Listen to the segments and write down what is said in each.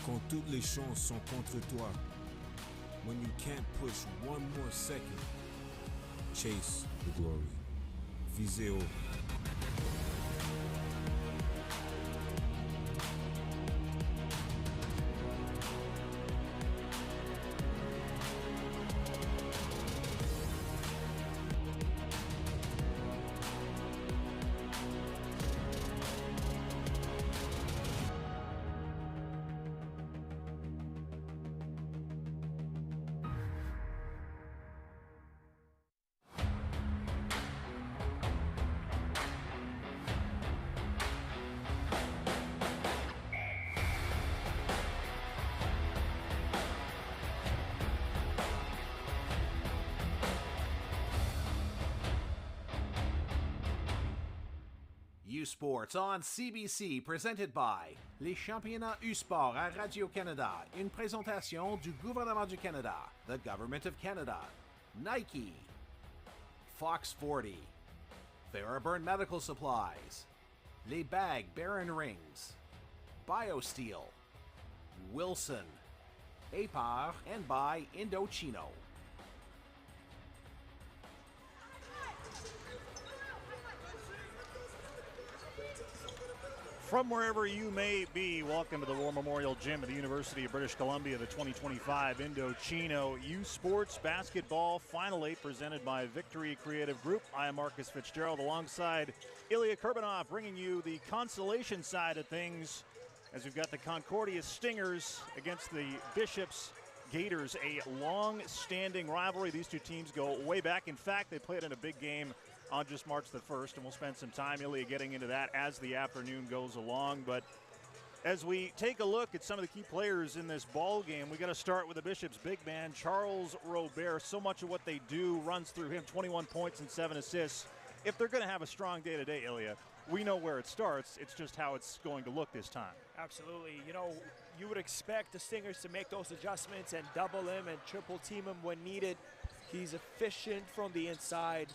Quand toutes les chances sont contre toi. When you can't push one more second. Chase the glory. Visez haut. U-Sports on CBC, presented by les championnats U-Sport à Radio-Canada, une présentation du gouvernement du Canada, the Government of Canada, Nike, Fox 40, Theraburn Medical Supplies, Les Bag Baron Rings, BioSteel, Wilson, APAR, and by Indochino. From wherever you may be, welcome to the War Memorial Gym at the University of British Columbia, the 2025 Indochino U Sports Basketball Final 8 presented by Victory Creative Group. I am Marcus Fitzgerald alongside Ilya Kurbanov, bringing you the consolation side of things as we've got the Concordia Stingers against the Bishops Gaiters, a long-standing rivalry. These two teams go way back. In fact, they played in a big game on just March the 1st, and we'll spend some time, Ilya, getting into that as the afternoon goes along. But as we take a look at some of the key players in this ball game, we got to start with the Bishops' big man, Charles Robert. So much of what they do runs through him, 21 points and 7 assists. If they're going to have a strong day today, Ilya, we know where it starts. It's just how it's going to look this time. Absolutely. You know, you would expect the Stingers to make those adjustments and double him and triple team him when needed. He's efficient from the inside.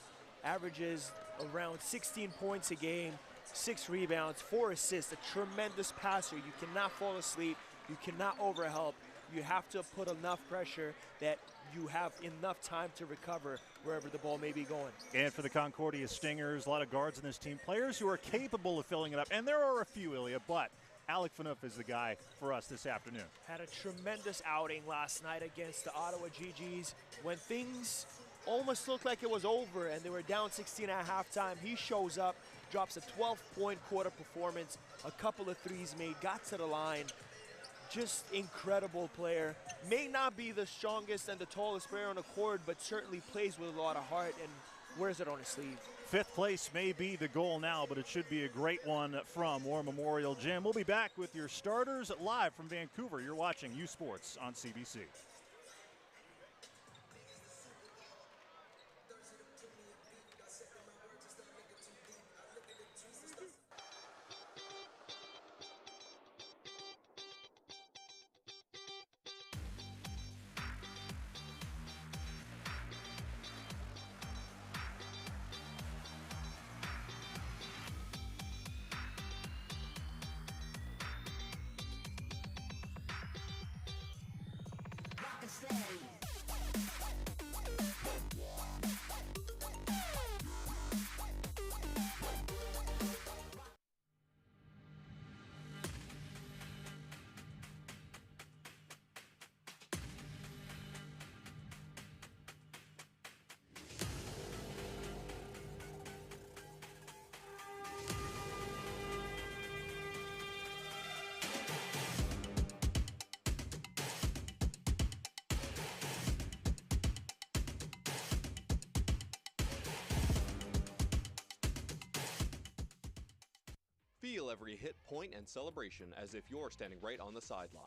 Averages around 16 points a game, 6 rebounds, 4 assists, a tremendous passer. You cannot fall asleep. You cannot overhelp. You have to put enough pressure that you have enough time to recover wherever the ball may be going. And for the Concordia Stingers, a lot of guards in this team, players who are capable of filling it up. And there are a few, Ilya, but Alec Phaneuf is the guy for us this afternoon. Had a tremendous outing last night against the Ottawa GGs. When things almost looked like it was over and they were down 16 at halftime, he shows up, drops a 12-point quarter performance, a couple of threes made, got to the line. Just incredible player. May not be the strongest and the tallest player on the court, but certainly plays with a lot of heart and wears it on his sleeve. 5th place may be the goal now, but it should be a great one from War Memorial Gym. We'll be back with your starters live from Vancouver. You're watching U Sports on CBC. Feel every hit, point, and celebration as if you're standing right on the sideline.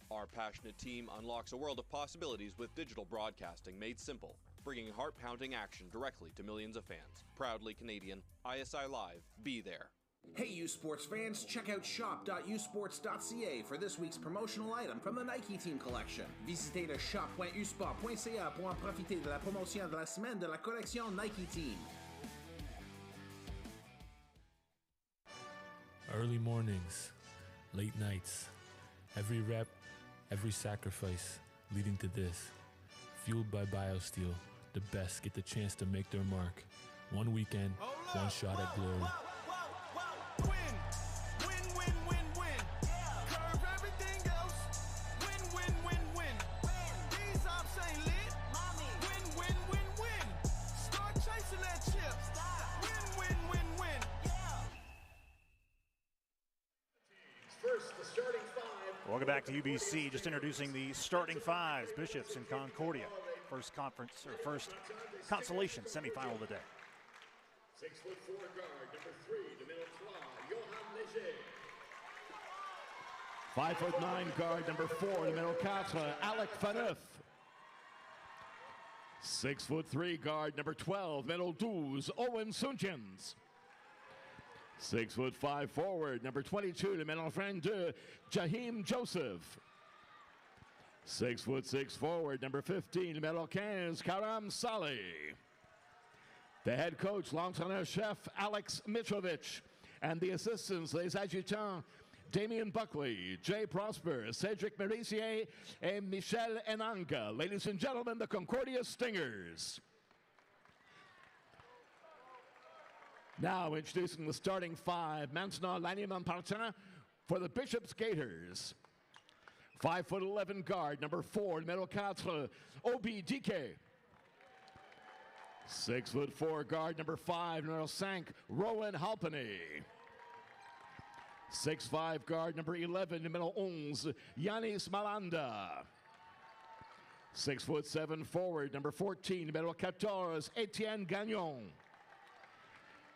Our passionate team unlocks a world of possibilities with digital broadcasting made simple, bringing heart-pounding action directly to millions of fans. Proudly Canadian, ISI Live, be there. Hey U Sports fans, check out shop.usports.ca for this week's promotional item from the Nike Team Collection. Visitez le shop.usport.ca pour en profiter de la promotion de la semaine de la collection Nike Team. Early mornings, late nights, Every rep, every sacrifice leading to this. Fueled by BioSteel, the best get the chance to make their mark. One weekend, one shot at glory. Welcome back to UBC. Just introducing the starting fives. Bishops and Concordia. First consolation semifinal of the day. 6'4" guard, number 3, numéro 3, Johan Léger. 5'9" guard, number 4, numéro 4, Alec Faneuf. 6'3" guard, number 12, numéro 12, Owen Sunjens. 6'5" forward, number 22, numéro 22, Jaheim Joseph. 6'6" forward, number 15, numéro 15, Karam Saleh. The head coach, l'entraîneur-chef Alex Mitrovic, and the assistants, les adjutants, Damien Buckley, Jay Prosper, Cedric Merisier, and Michel Enanga. Ladies and gentlemen, the Concordia Stingers. Now introducing the starting five. Maintenant, l'animant partant for the Bishops Gaiters. 5'11" guard, number 4, numéro 4, Obi Dike. 6'4" guard, number 5, numéro 5, Rowan Halpenny. 6'5" guard, number 11, numéro 11, Yanis Malanda. 6'7" forward, number 14, numéro 14, Etienne Gagnon.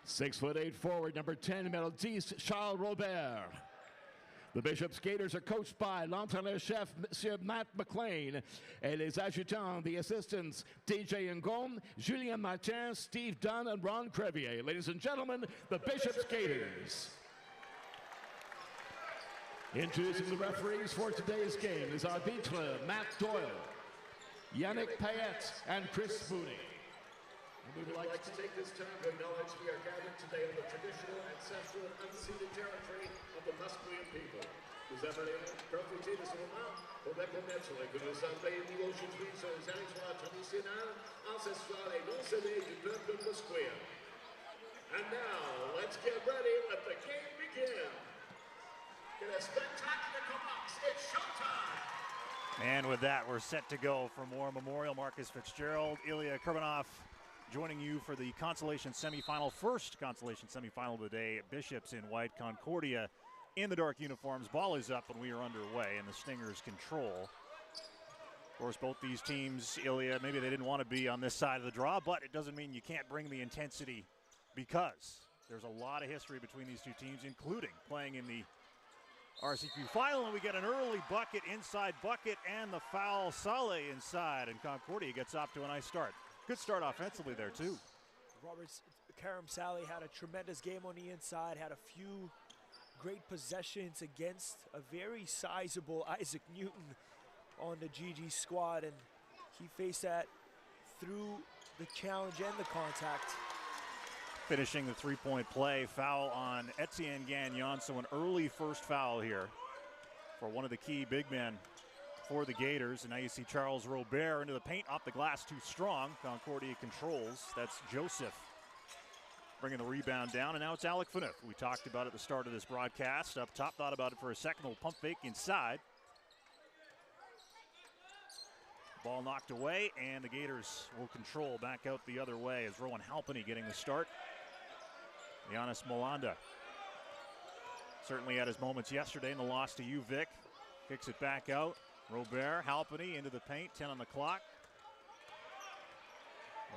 6'8" forward, number 10, numéro 10, Charles Robert. The Bishops Gaiters are coached by l'entraîneur-chef, Monsieur Matt McLean, and les adjutants, the assistants, DJ Ngom, Julien Martin, Steve Dunn, and Ron Crevier. Ladies and gentlemen, the Bishops Gaiters. Introducing the referees for today's game is arbitre Matt Doyle, Yannick Payette, and Chris Mooney. We would like to take this time to acknowledge we are gathered today on the traditional, ancestral, and unceded territory of the Musqueam people. Nous avons profité de ce moment pour reconnaître que nous sommes réunis aujourd'hui sur les territoires traditionnels, ancestrales et non cédés du peuple Musqueam. And now, let's get ready, let the game begin. Get a spectacular commence, it's showtime! And with that, we're set to go for more Memorial. Marcus Fitzgerald, Ilya Kurbanov, joining you for the consolation semifinal, first consolation semifinal of the day. Bishops in white, Concordia in the dark uniforms. Ball is up and we are underway, and the Stingers control. Of course, both these teams, Ilya, maybe they didn't want to be on this side of the draw, but it doesn't mean you can't bring the intensity, because there's a lot of history between these two teams, including playing in the RCQ final, and we get an early bucket, inside bucket, and the foul. Saleh inside, and Concordia gets off to a nice start. Good start offensively there, too. Karam Saleh had a tremendous game on the inside, had a few great possessions against a very sizable Isaac Newton on the GG squad, and he faced that through the challenge and the contact. Finishing the three-point play, foul on Etienne Gagnon, so an early first foul here for one of the key big men for the Gaiters. And now you see Charles Robert into the paint, off the glass too strong. Concordia controls. That's Joseph bringing the rebound down, and now it's Alec Faneuf. We talked about it at the start of this broadcast. Up top, thought about it for a second. Will pump fake inside. Ball knocked away, and the Gaiters will control back out the other way as Rowan Halpenny getting the start. Yanis Malanda certainly had his moments yesterday in the loss to UVic. Kicks it back out. Robert, Halpenny into the paint, 10 on the clock.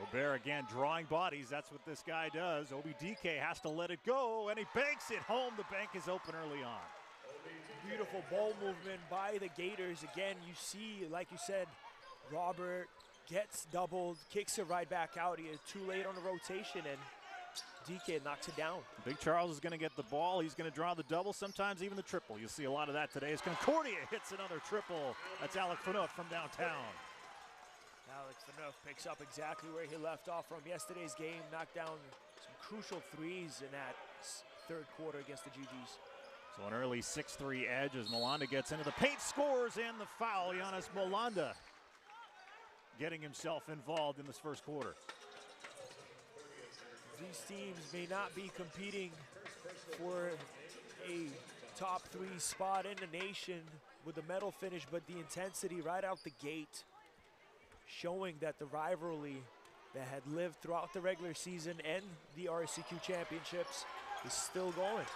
Robert again drawing bodies, that's what this guy does. Obi Dike has to let it go, and he banks it home. The bank is open early on. Beautiful ball movement by the Gaiters. Again, you see, like you said, Robert gets doubled, kicks it right back out. He is too late on the rotation, and DK knocks it down. Big Charles is going to get the ball. He's going to draw the double, sometimes even the triple. You'll see a lot of that today as Concordia hits another triple. That's Alec Faneuf from downtown. Alex Faneuf picks up exactly where he left off from yesterday's game. Knocked down some crucial threes in that third quarter against the GGs. So an early 6-3 edge as Molanda gets into the paint, scores, and the foul. Giannis Molanda getting himself involved in this first quarter. These teams may not be competing for a top 3 spot in the nation with the medal finish, but the intensity right out the gate showing that the rivalry that had lived throughout the regular season and the RSCQ championships is still going.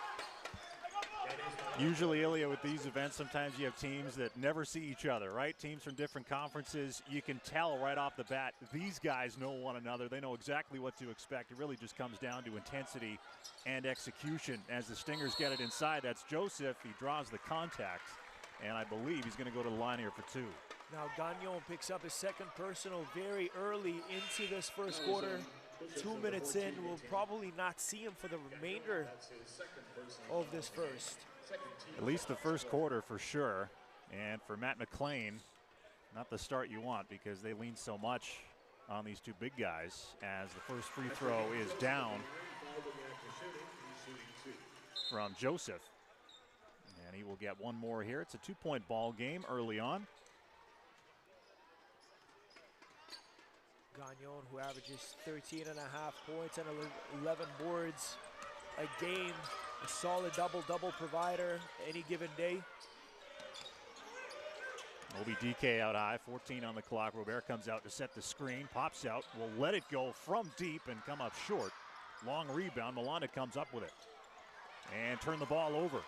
Usually, Ilya, with these events, sometimes you have teams that never see each other, right? Teams from different conferences. You can tell right off the bat, these guys know one another. They know exactly what to expect. It really just comes down to intensity and execution. As the Stingers get it inside, that's Joseph. He draws the contact, and I believe he's going to go to the line here for 2. Now Gagnon picks up his second personal very early into this first quarter. 2 minutes in, we'll probably not see him for the remainder of this first. At least the first quarter for sure. And for Matt McLean, not the start you want because they lean so much on these 2 big guys as the first free throw is down from Joseph. And he will get one more here. It's a 2-point ball game early on. Gagnon, who averages 13.5 points and 11 boards a game, a solid double-double provider any given day. Obi DK out high, 14 on the clock. Robert comes out to set the screen, pops out, will let it go from deep and come up short. Long rebound, Molanda comes up with it. And turn the ball over.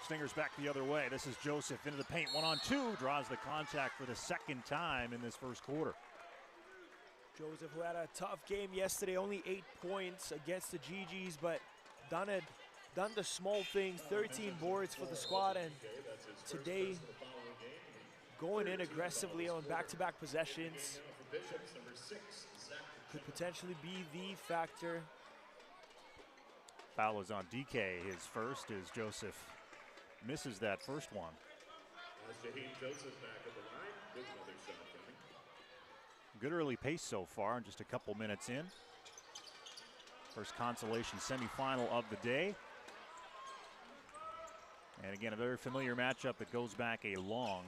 Stingers back the other way. This is Joseph into the paint, 1-on-2, draws the contact for the second time in this first quarter. Joseph, who had a tough game yesterday, only 8 points against the GGs, but done the small things, 13 boards for the squad, and today going in aggressively on back-to-back possessions could potentially be the factor. Foul is on DK, his first, as Joseph misses that first one. Good early pace so far, and just a couple minutes in. First consolation semifinal of the day. And again, a very familiar matchup that goes back a long,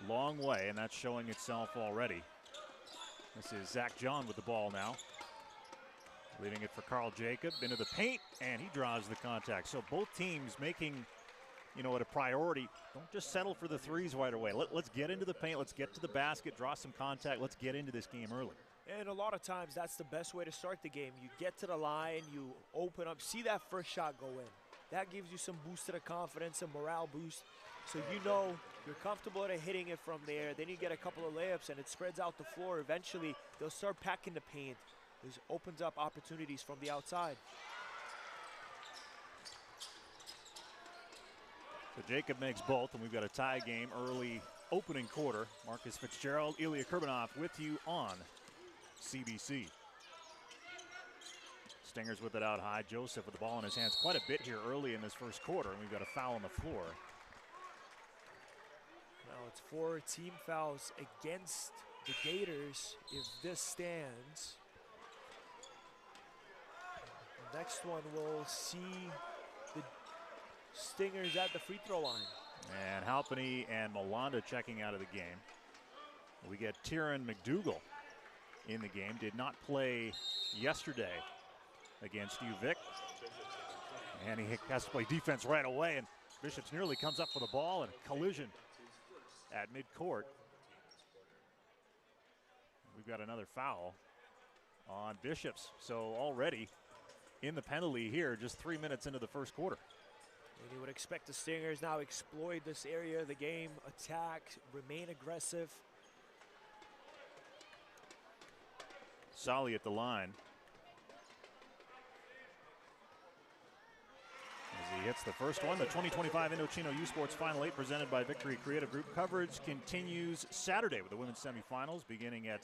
long way, and that's showing itself already. This is Zach John with the ball now. Leaving it for Carl Jacob into the paint, and he draws the contact. So both teams making, it a priority. Don't just settle for the threes right away. Let's get into the paint. Let's get to the basket, draw some contact. Let's get into this game early. And a lot of times that's the best way to start the game. You get to the line, you open up, see that first shot go in. That gives you some boost to the confidence, a morale boost. So you know you're comfortable at hitting it from there. Then you get a couple of layups and it spreads out the floor. Eventually they'll start packing the paint. This opens up opportunities from the outside. So Jacob makes both, and we've got a tie game early opening quarter. Marcus Fitzgerald, Ilya Kurbanov with you on CBC. Stingers with it out high. Joseph with the ball in his hands quite a bit here early in this first quarter, and we've got a foul on the floor. Now it's 4 team fouls against the Gators if this stands. The next one will see the Stingers at the free throw line. And Halpany and Molanda checking out of the game. We get Tyron McDougall in the game. Did not play yesterday against UVic. And he has to play defense right away. And Bishops nearly comes up for the ball and a collision at midcourt. We've got another foul on Bishops. So already in the penalty here, just 3 minutes into the first quarter. And you would expect the Stingers now exploit this area of the game, attack, remain aggressive. Solly at the line. As he hits the first one, the 2025 Indochino U Sports Final 8 presented by Victory Creative Group. Coverage continues Saturday with the women's semifinals beginning at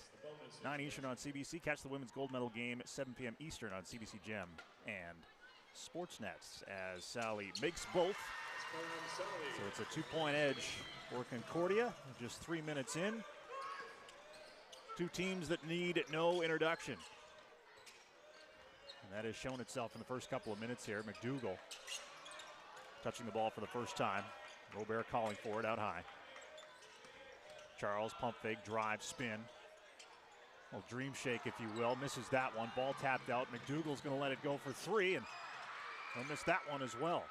9 Eastern on CBC. Catch the women's gold medal game at 7 p.m. Eastern on CBC Gem and Sportsnet as Sally makes both. So it's a 2-point edge for Concordia. Just 3 minutes in. Two teams that need no introduction. And that has shown itself in the first couple of minutes here. McDougall touching the ball for the first time. Robert calling for it out high. Charles, pump fake, drive, spin. Well, dream shake, if you will. Misses that one. Ball tapped out. McDougall's going to let it go for three, and he'll miss that one as well.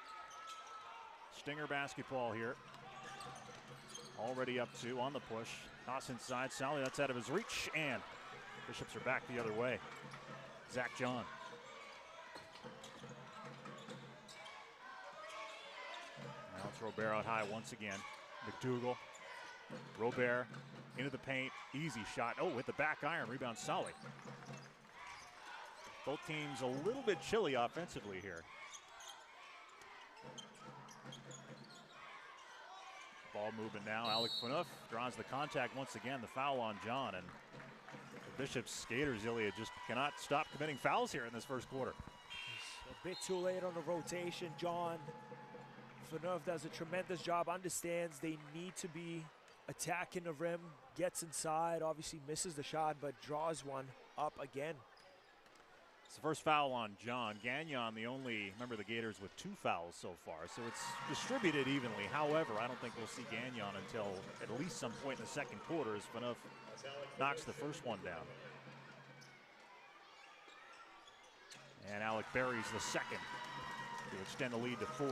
Stinger basketball here. Already up two on the push. Toss inside. Sally, that's out of his reach, and Bishops are back the other way. Zach John. Now it's Robert out high once again. McDougall. Robert into the paint. Easy shot. Oh, with the back iron. Rebound Solly. Both teams a little bit chilly offensively here. Ball movement now. Alec Phaneuf draws the contact once again. The foul on John. And the Bishops skaters, Ilya, just cannot stop committing fouls here in this first quarter. A bit too late on the rotation. John Phaneuf does a tremendous job. Understands they need to be attacking the rim. Gets inside. Obviously misses the shot, but draws one up again. It's the first foul on John. Gagnon, the only member of the Gators with 2 fouls so far, so it's distributed evenly. However, I don't think we'll see Gagnon until at least some point in the second quarter as Phaneuf knocks the first one down. And Alec buries the second to extend the lead to 4.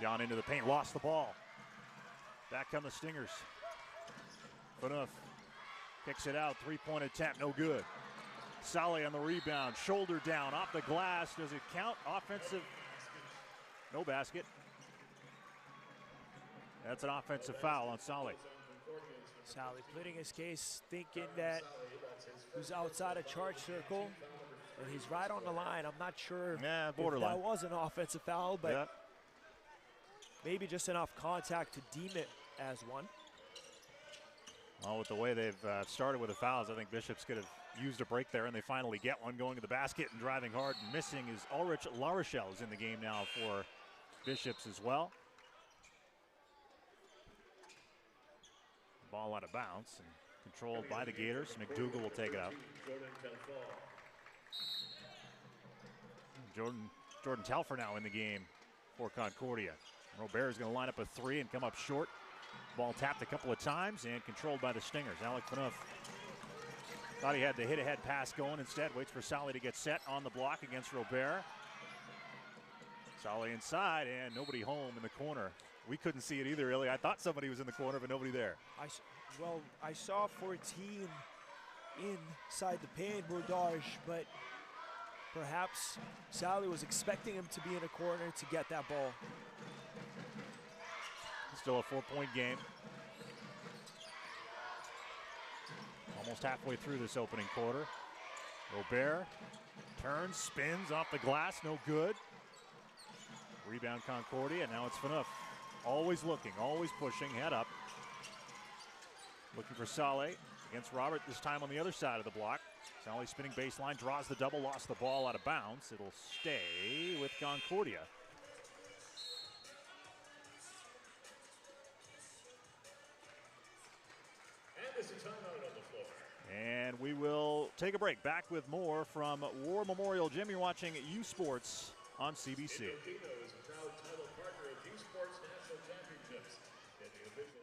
John into the paint, lost the ball. Back come the Stingers. Phaneuf kicks it out, 3-point attempt, no good. Solly on the rebound, shoulder down, off the glass. Does it count? Offensive, no basket. That's an offensive foul on Solly. Solly pleading his case, thinking that he was outside a charge circle, and he's right on the line. I'm not sure if that was an offensive foul, but maybe just enough contact to deem it as one. Well, with the way they've started with the fouls, I think Bishops could have used a break there, and they finally get one. Going to the basket and driving hard and missing is Ulrich Larochelle is in the game now for Bishops as well. Ball out of bounds and controlled by the Gators. McDougall will take it out. Jordan Telfer now in the game for Concordia. Robert is going to line up a 3 and come up short. Ball tapped a couple of times and controlled by the Stingers. Alec Phaneuf thought he had the hit-ahead pass going. Instead, waits for Solly to get set on the block against Robert. Solly inside, and nobody home in the corner. We couldn't see it either, really. I thought somebody was in the corner, but nobody there. I saw 14 inside the paint, Brodage, but perhaps Solly was expecting him to be in a corner to get that ball. Still a 4-point game. Almost halfway through this opening quarter. Robert turns, spins off the glass, no good. Rebound Concordia, now it's Phaneuf. Always looking, always pushing, head up. Looking for Saleh against Robert, this time on the other side of the block. Saleh spinning baseline, draws the double, lost the ball out of bounds. It'll stay with Concordia. And we will take a break. Back with more from War Memorial Gym. You're watching U Sports on CBC. is a proud title partner of U Sports National Championships and the official.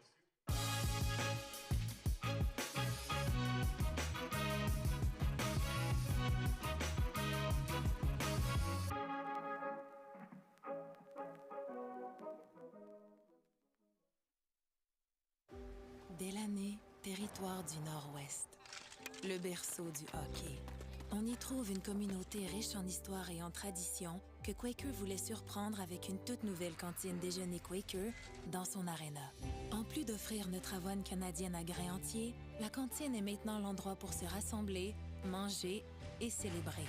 Délaney, territoire du Nord-Ouest. Le berceau du hockey. On y trouve une communauté riche en histoire et en tradition que Quaker voulait surprendre avec une toute nouvelle cantine déjeuner Quaker dans son aréna. En plus d'offrir notre avoine canadienne à grains entiers, la cantine est maintenant l'endroit pour se rassembler, manger et célébrer.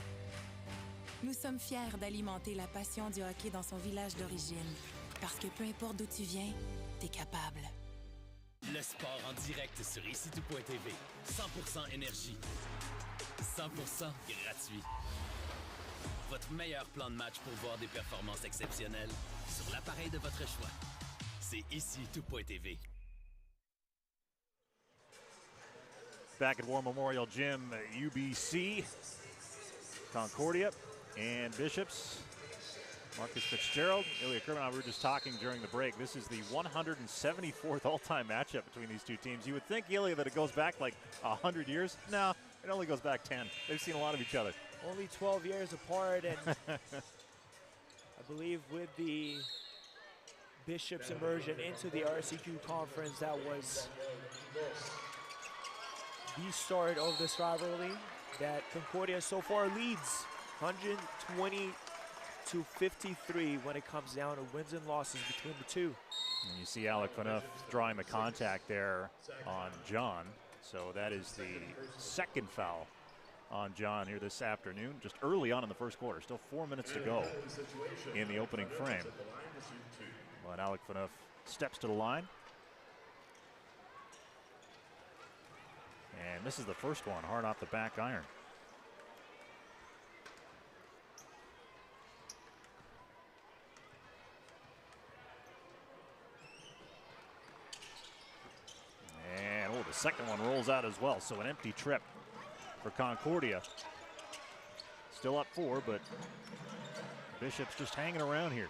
Nous sommes fiers d'alimenter la passion du hockey dans son village d'origine. Parce que peu importe d'où tu viens, t'es capable. Le sport en direct sur ICTout.tv. 100% énergie. 100% gratuit. Votre meilleur plan de match pour voir des performances exceptionnelles sur l'appareil de votre choix. C'est ICTout.tv. Back at War Memorial Gym, UBC Concordia and Bishops. Marcus Fitzgerald, Ilya Kurbanov, we were just talking during the break. This is the 174th all-time matchup between these two teams. You would think, Ilya, that it goes back like 100 years. No, it only goes back 10. They've seen a lot of each other. Only 12 years apart, and I believe with the Bishops' immersion into the RCQ conference, that was the start of this rivalry that Concordia so far leads 120 to 53 when it comes down to wins and losses between the two. And you see Alec Phaneuf drawing the contact there on John. So that is the second foul on John here this afternoon, just early on in the first quarter. Still 4 minutes to go in the opening frame. But Alec Phaneuf steps to the line. And this is the first one, hard off the back iron. And the second one rolls out as well. So an empty trip for Concordia. Still up 4, but Bishop's just hanging around here.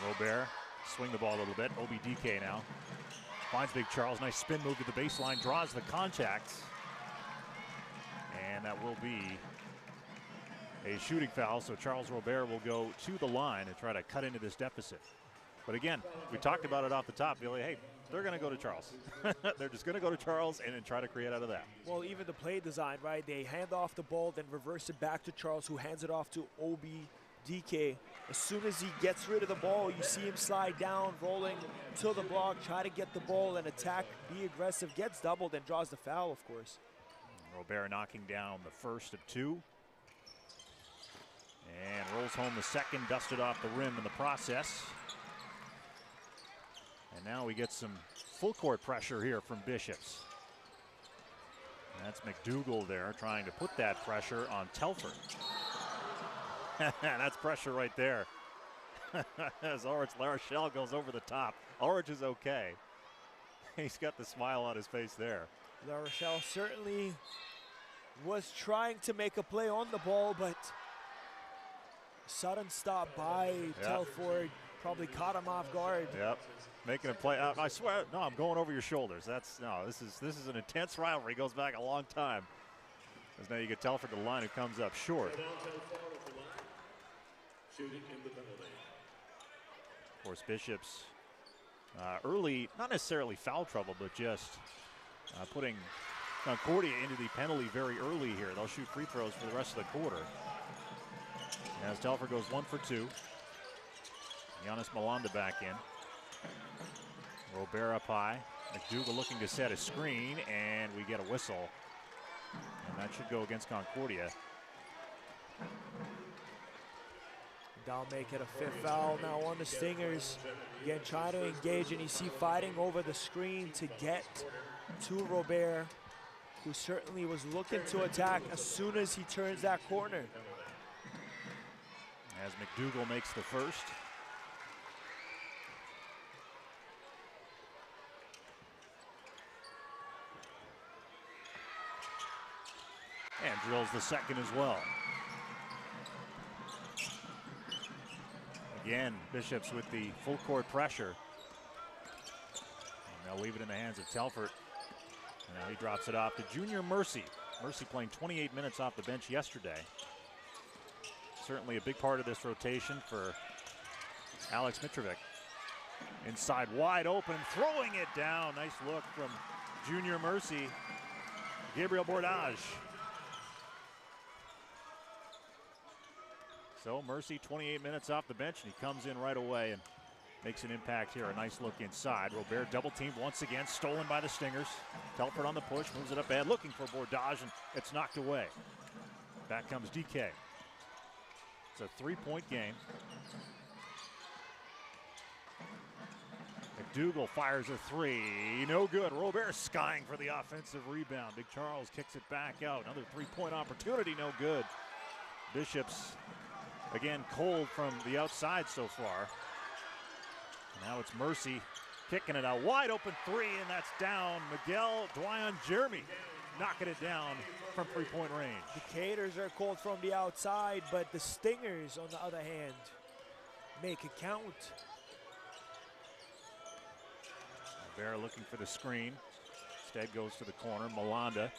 Robert swing the ball a little bit. OBDK now. Finds Big Charles. Nice spin move to the baseline. Draws the contact. And that will be a shooting foul. So Charles Robert will go to the line and try to cut into this deficit. But again, we talked about it off the top, Billy. Hey, they're going to go to Charles. They're just going to go to Charles and then try to create out of that. Well, even the play design, right? They hand off the ball, then reverse it back to Charles, who hands it off to OBDK. As soon as he gets rid of the ball, you see him slide down, rolling to the block, try to get the ball and attack, be aggressive, gets doubled, and draws the foul, of course. Robert knocking down the first of 2. And rolls home the second, dusted off the rim in the process. And now we get some full court pressure here from Bishops. That's McDougall there trying to put that pressure on Telford. That's pressure right there. As Ulrich Larochelle goes over the top. Ulrich is okay. He's got the smile on his face there. Larochelle certainly was trying to make a play on the ball, but sudden stop by Telford probably caught him off guard. Yep. Making a play. I swear, no, I'm going over your shoulders. This is an intense rivalry. Goes back a long time. As now you get Telford to the line, who comes up short. Of course, Bishops early, not necessarily foul trouble, but just putting Concordia into the penalty very early here. They'll shoot free throws for the rest of the quarter. As Telford goes 1 for 2. Giannis Malanda back in. Robert up high. McDougall looking to set a screen, and we get a whistle. And that should go against Concordia. That'll make it a 5th foul now on the Stingers. Again, trying to engage, and you see fighting over the screen to get to Robert, who certainly was looking to attack as soon as he turns that corner. As McDougall makes the first. And drills the second as well. Again, Bishops with the full court pressure. And they'll leave it in the hands of Telford. And now he drops it off to Junior Mercy. Mercy playing 28 minutes off the bench yesterday. Certainly a big part of this rotation for Alex Mitrovic. Inside wide open, throwing it down. Nice look from Junior Mercy. Gabriel Bordage. So Mercy 28 minutes off the bench, and he comes in right away and makes an impact here. A nice look inside. Robert double teamed once again, stolen by the Stingers. Telford on the push, moves it up bad, looking for Bordage, and it's knocked away. Back comes DK. It's a 3-point game. McDougall fires a 3, no good. Robert skying for the offensive rebound. Big Charles kicks it back out. Another 3-point opportunity, no good. Bishops, again, cold from the outside so far. Now it's Mercy kicking it out. Wide open 3, and that's down. Miguel Dwyon Jeremy knocking it down from three-point range. The Gaiters are cold from the outside, but the Stingers, on the other hand, make it count. Bear looking for the screen. Instead goes to the corner. Malanda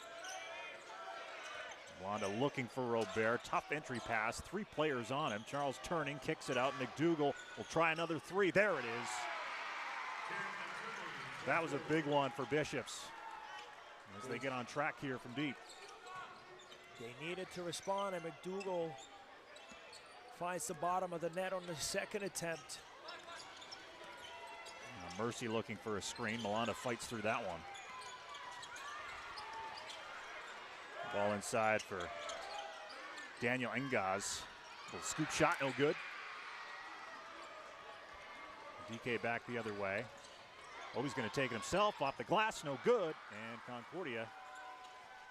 looking for Robert. Tough entry pass. 3 players on him. Charles turning, kicks it out. McDougall will try another 3. There it is. That was a big one for Bishops as they get on track here from deep. They needed to respond, and McDougall finds the bottom of the net on the second attempt. Mercy looking for a screen. Malanda fights through that one. Ball inside for Daniel Engaz. Little scoop shot, no good. DK back the other way. Oh, he's going to take it himself off the glass, no good. And Concordia,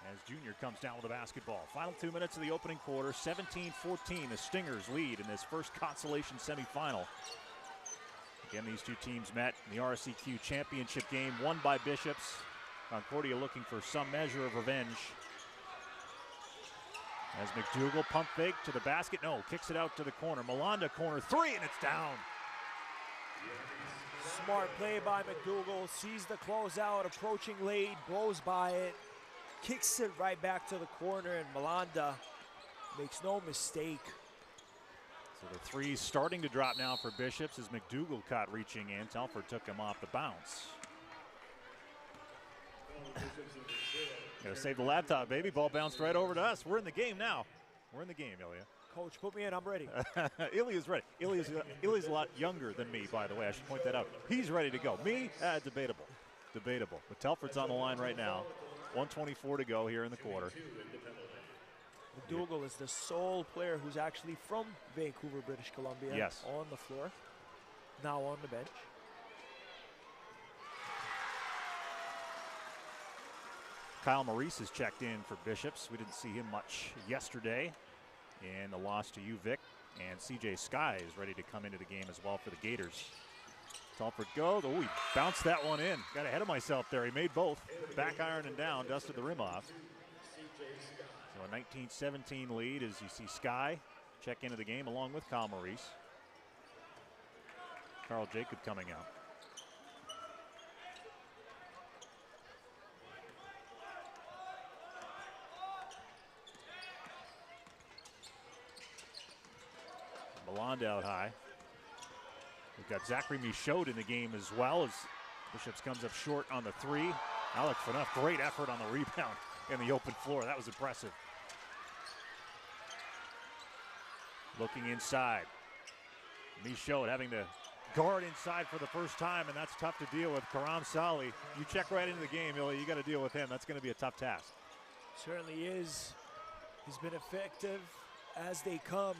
as Junior comes down with the basketball. Final 2 minutes of the opening quarter, 17-14. The Stingers lead in this first Consolation Semifinal. Again, these two teams met in the RSEQ championship game, won by Bishops. Concordia looking for some measure of revenge. As McDougall pump fake to the basket. No, kicks it out to the corner. Malanda corner 3, and it's down. Smart play by McDougall. Sees the closeout approaching late, blows by it, kicks it right back to the corner, and Malanda makes no mistake. So the 3's starting to drop now for Bishops as McDougall caught reaching in. Telford took him off the bounce. Gotta save the laptop, baby. Ball bounced right over to us. We're in the game now. We're in the game, Ilya. Coach, put me in. I'm ready. Ilya's ready. Ilya's a lot younger than me, by the way. I should point that out. He's ready to go. Me? Debatable. Debatable. But Telford's on the line right now. 1:24 to go here in the quarter. McDougall is the sole player who's actually from Vancouver, British Columbia. Yes. On the floor. Now on the bench. Kyle Maurice has checked in for Bishops. We didn't see him much yesterday in the loss to UVic. And CJ Sky is ready to come into the game as well for the Gaiters. Telford goes. Oh, he bounced that one in. Got ahead of myself there. He made both. Back iron and down, dusted the rim off. So a 19-17 lead as you see Sky check into the game along with Kyle Maurice. Carl Jacob coming out. Malanda out high. We've got Zachary Michaud in the game as well as Bishops comes up short on the 3. Alec Faneuf, great effort on the rebound in the open floor. That was impressive. Looking inside. Michaud having to guard inside for the first time, and that's tough to deal with. Karam Sali, you check right into the game, Ilya. You got to deal with him. That's going to be a tough task. Certainly is. He's been effective as they come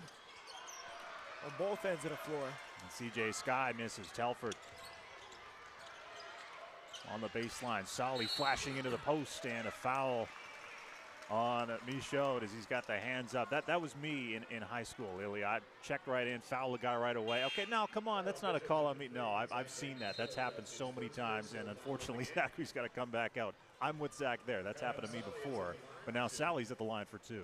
on both ends of the floor. And CJ Sky misses. Telford on the baseline. Sali flashing into the post, and a foul on Michaud as he's got the hands up. That was me in high school, Ilya. I checked right in, fouled the guy right away. Okay, now come on, that's not a call on me. No, I've seen that. That's happened so many times, and unfortunately, Zachary's got to come back out. I'm with Zach there. That's happened to me before, but now Sally's at the line for 2.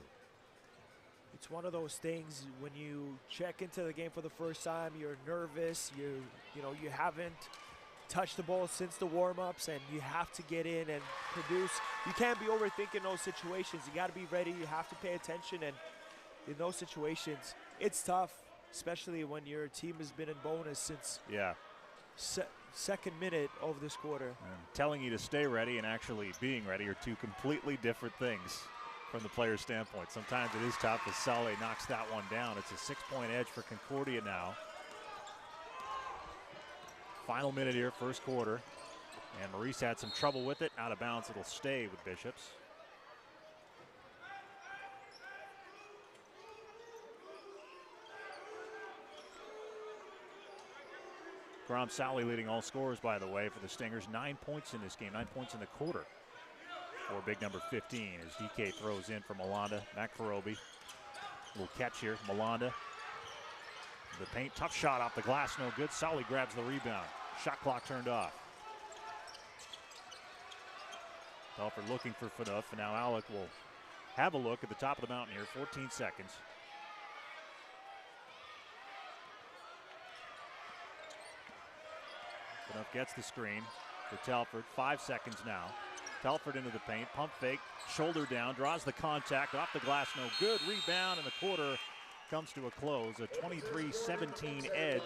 It's one of those things when you check into the game for the first time, you're nervous, you haven't touched the ball since the warm-ups, and you have to get in and produce. You can't be overthinking those situations. You got to be ready. You have to pay attention, and in those situations, it's tough, especially when your team has been in bonus since second minute of this quarter. And telling you to stay ready and actually being ready are 2 completely different things from the player's standpoint. Sometimes it is tough as Saleh knocks that one down. It's a 6-point edge for Concordia now. Final minute here, first quarter. And Maurice had some trouble with it. Out of bounds, it'll stay with Bishops. Karam Sally leading all scorers, by the way, for the Stingers. 9 points in this game, 9 points in the quarter for big number 15 as DK throws in for Malanda. McFarobi. Little catch here. Malanda. The paint, tough shot off the glass, no good. Sally grabs the rebound. Shot clock turned off. Telford looking for Faneuf, and now Alec will have a look at the top of the mountain here. 14 seconds. Phaneuf gets the screen to Telford. 5 seconds now. Telford into the paint. Pump fake. Shoulder down. Draws the contact. Off the glass. No good. Rebound. And the quarter comes to a close. A 23-17 edge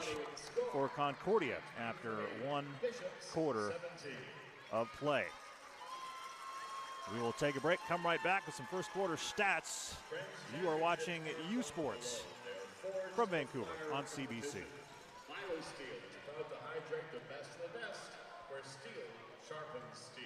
for Concordia after 1 quarter of play. We will take a break, come right back with some first quarter stats. You are watching U Sports from Vancouver on CBC. BioSteel is proud to hydrate the best of the best, where steel sharpens steel.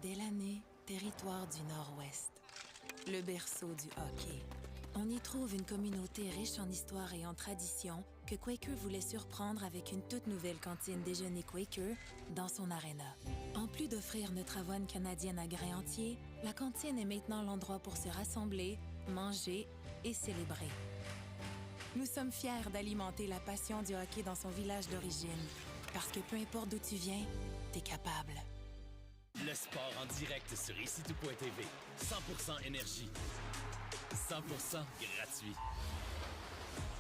Délaney, territoire du Nord-Ouest. Le berceau du hockey. On y trouve une communauté riche en histoire et en tradition que Quaker voulait surprendre avec une toute nouvelle cantine déjeuner Quaker dans son aréna. En plus d'offrir notre avoine canadienne à grains entiers, la cantine est maintenant l'endroit pour se rassembler, manger et célébrer. Nous sommes fiers d'alimenter la passion du hockey dans son village d'origine, parce que peu importe d'où tu viens, t'es capable. Le sport en direct sur icitout.tv. 100% énergie. 100% gratuit.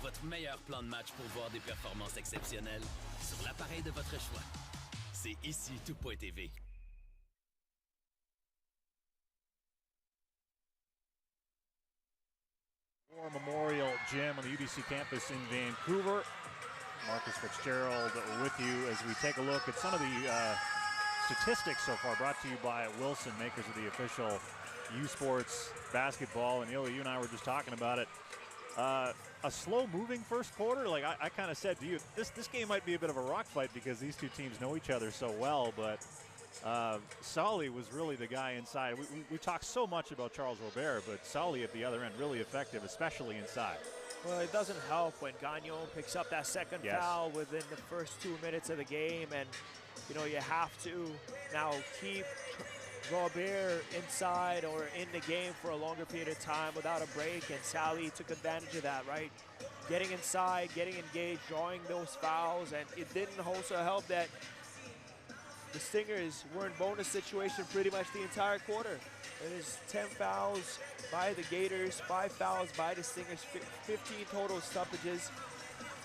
Votre meilleur plan de match pour voir des performances exceptionnelles sur l'appareil de votre choix. C'est icitout.tv. War Memorial Gym on the UBC campus in Vancouver. Marcus Fitzgerald with you as we take a look at some of the statistics so far, brought to you by Wilson, makers of the official U Sports basketball. And Ilya, you and I were just talking about it. A slow-moving first quarter. Like I kind of said to you, this game might be a bit of a rock fight because these two teams know each other so well. But Solly was really the guy inside. We talk so much about Charles Robert, but Solly at the other end really effective, especially inside. Well, it doesn't help when Gagnon picks up that second foul within the first 2 minutes of the game, and you know, you have to now keep Robert inside or in the game for a longer period of time without a break, and Sally took advantage of that, right? Getting inside, getting engaged, drawing those fouls, and it didn't also help that the Stingers were in bonus situation pretty much the entire quarter. There's 10 fouls by the Gaiters, 5 fouls by the Stingers, 15 total stoppages.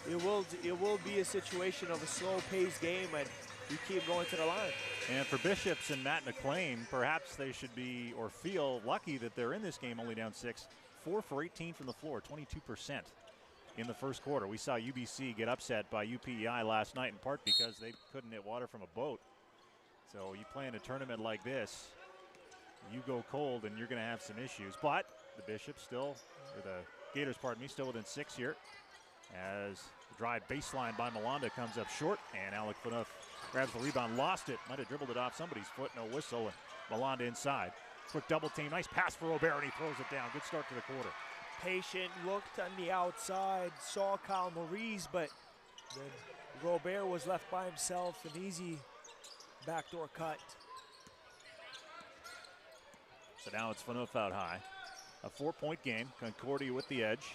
It will be a situation of a slow-paced game, and you keep going to the line. And for Bishops and Matt McLean, perhaps they should be or feel lucky that they're in this game only down 6. 4 for 18 from the floor, 22% in the first quarter. We saw UBC get upset by UPEI last night in part because they couldn't hit water from a boat. So you play in a tournament like this, you go cold and you're going to have some issues. But the Bishops still, or the Gators, pardon me, still within 6 here. As the drive baseline by Malanda comes up short, and Alec Phaneuf grabs the rebound, lost it, might have dribbled it off somebody's foot, no whistle, and Malanda inside. Quick double team, nice pass for Robert, and he throws it down. Good start to the quarter. Patient, looked on the outside, saw Kyle Maurice, but then Robert was left by himself, an easy backdoor cut. So now it's Phaneuf out high. A 4-point game, Concordia with the edge.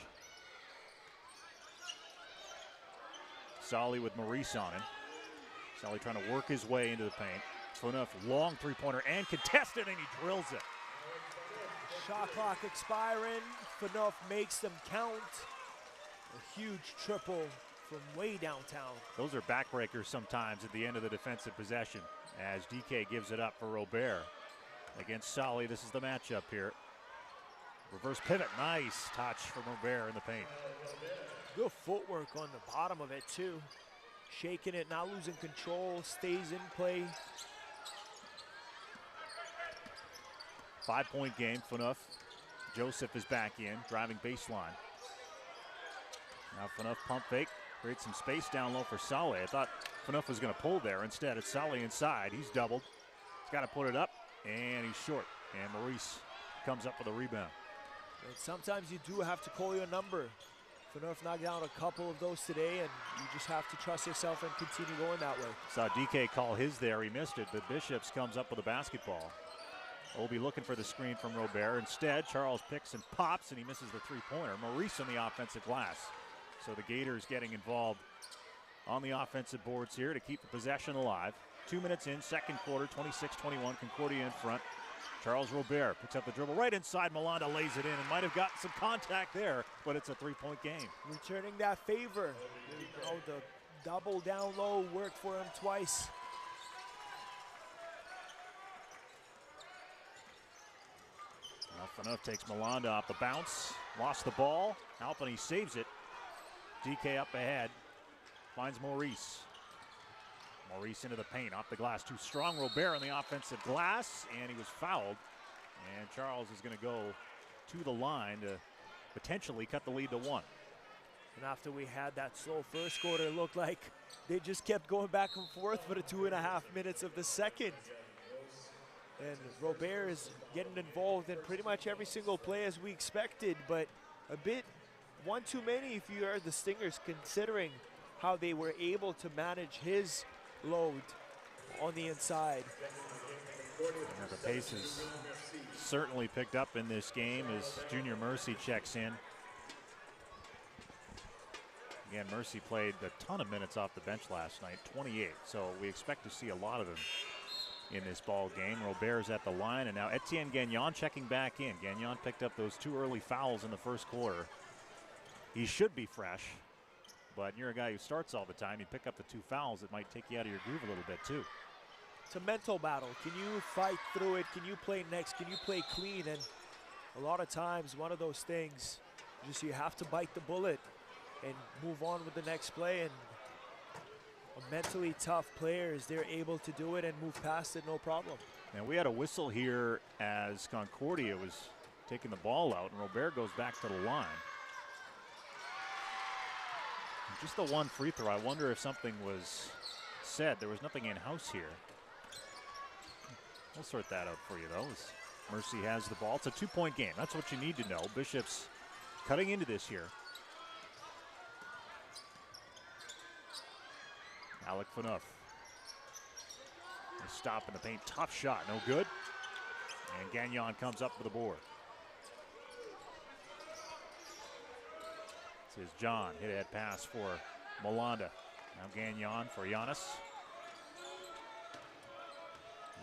Solly with Maurice on him. Solly trying to work his way into the paint. Phaneuf, long three-pointer and contested, and he drills it. Shot clock expiring. Phaneuf makes them count. A huge triple from way downtown. Those are backbreakers sometimes at the end of the defensive possession as DK gives it up for Robert. Against Solly, this is the matchup here. Reverse pivot, nice touch from Robert in the paint. Good footwork on the bottom of it too. Shaking it, not losing control, stays in play. 5-point game, Phaneuf. Joseph is back in, driving baseline. Now Phaneuf pump fake, creates some space down low for Solly. I thought Phaneuf was going to pull there. Instead, it's Solly inside. He's doubled. He's got to put it up, and he's short. And Maurice comes up with a rebound. And sometimes you do have to call your number. Phaneuf knocked down a couple of those today, and you just have to trust yourself and continue going that way. Saw DK call his there. He missed it, but Bishops comes up with a basketball. Will be looking for the screen from Robert. Instead, Charles picks and pops, and he misses the three-pointer. Maurice on the offensive glass. So the Gators getting involved on the offensive boards here to keep the possession alive. 2 minutes in, second quarter, 26-21, Concordia in front. Charles Robert picks up the dribble right inside. Malanda lays it in and might have gotten some contact there, but it's a three-point game. Returning that favor. The double down low worked for him twice. Phaneuf takes Malanda off the bounce. Lost the ball. Alpany saves it. DK up ahead. Finds Maurice. Maurice into the paint, off the glass, too strong. Robert on the offensive glass, and he was fouled. And Charles is going to go to the line to potentially cut the lead to 1. And after we had that slow first quarter, it looked like they just kept going back and forth for the 2.5 minutes of the second. And Robert is getting involved in pretty much every single play as we expected, but a bit one too many if you are the Stingers, considering how they were able to manage his load on the inside. The pace is certainly picked up in this game as Junior Mercy checks in. Again, Mercy played a ton of minutes off the bench last night, 28. So we expect to see a lot of him in this ball game. Robert's at the line, and now Etienne Gagnon checking back in. Gagnon picked up those 2 early fouls in the first quarter. He should be fresh. But you're a guy who starts all the time. You pick up the 2 fouls, it might take you out of your groove a little bit too. It's a mental battle. Can you fight through it? Can you play next? Can you play clean? And a lot of times, one of those things, just you have to bite the bullet and move on with the next play. And mentally tough players, they're able to do it and move past it, no problem. And we had a whistle here as Concordia was taking the ball out, and Robert goes back to the line. Just the one free throw. I wonder if something was said. There was nothing in-house here. We'll sort that out for you, though, as Mercy has the ball. It's a 2-point game. That's what you need to know. Bishop's cutting into this here. Alec Phaneuf. Stop in the paint. Tough shot. No good. And Gagnon comes up with the board. This is John. Hit-ahead pass for Malanda. Now Gagnon for Giannis.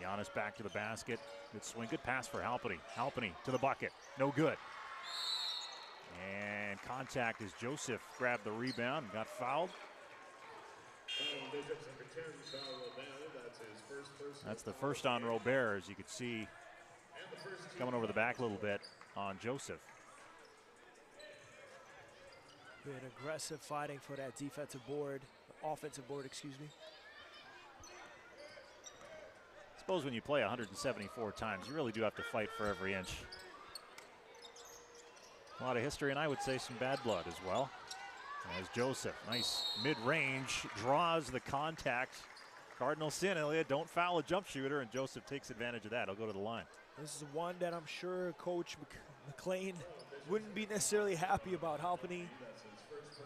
Giannis back to the basket. Good swing. Good pass for Halpany. Halpany to the bucket. No good. And contact as Joseph grabbed the rebound and got fouled. That's the first on Robert, as you could see coming over the back a little bit on Joseph. Been aggressive fighting for that defensive board, offensive board, excuse me. I suppose when you play 174 times, you really do have to fight for every inch. A lot of history, and I would say some bad blood as well. As Joseph, nice mid-range, draws the contact. Cardinal sin, Elliott, don't foul a jump shooter, and Joseph takes advantage of that. He'll go to the line. This is one that I'm sure Coach McLean wouldn't be necessarily happy about. Halpany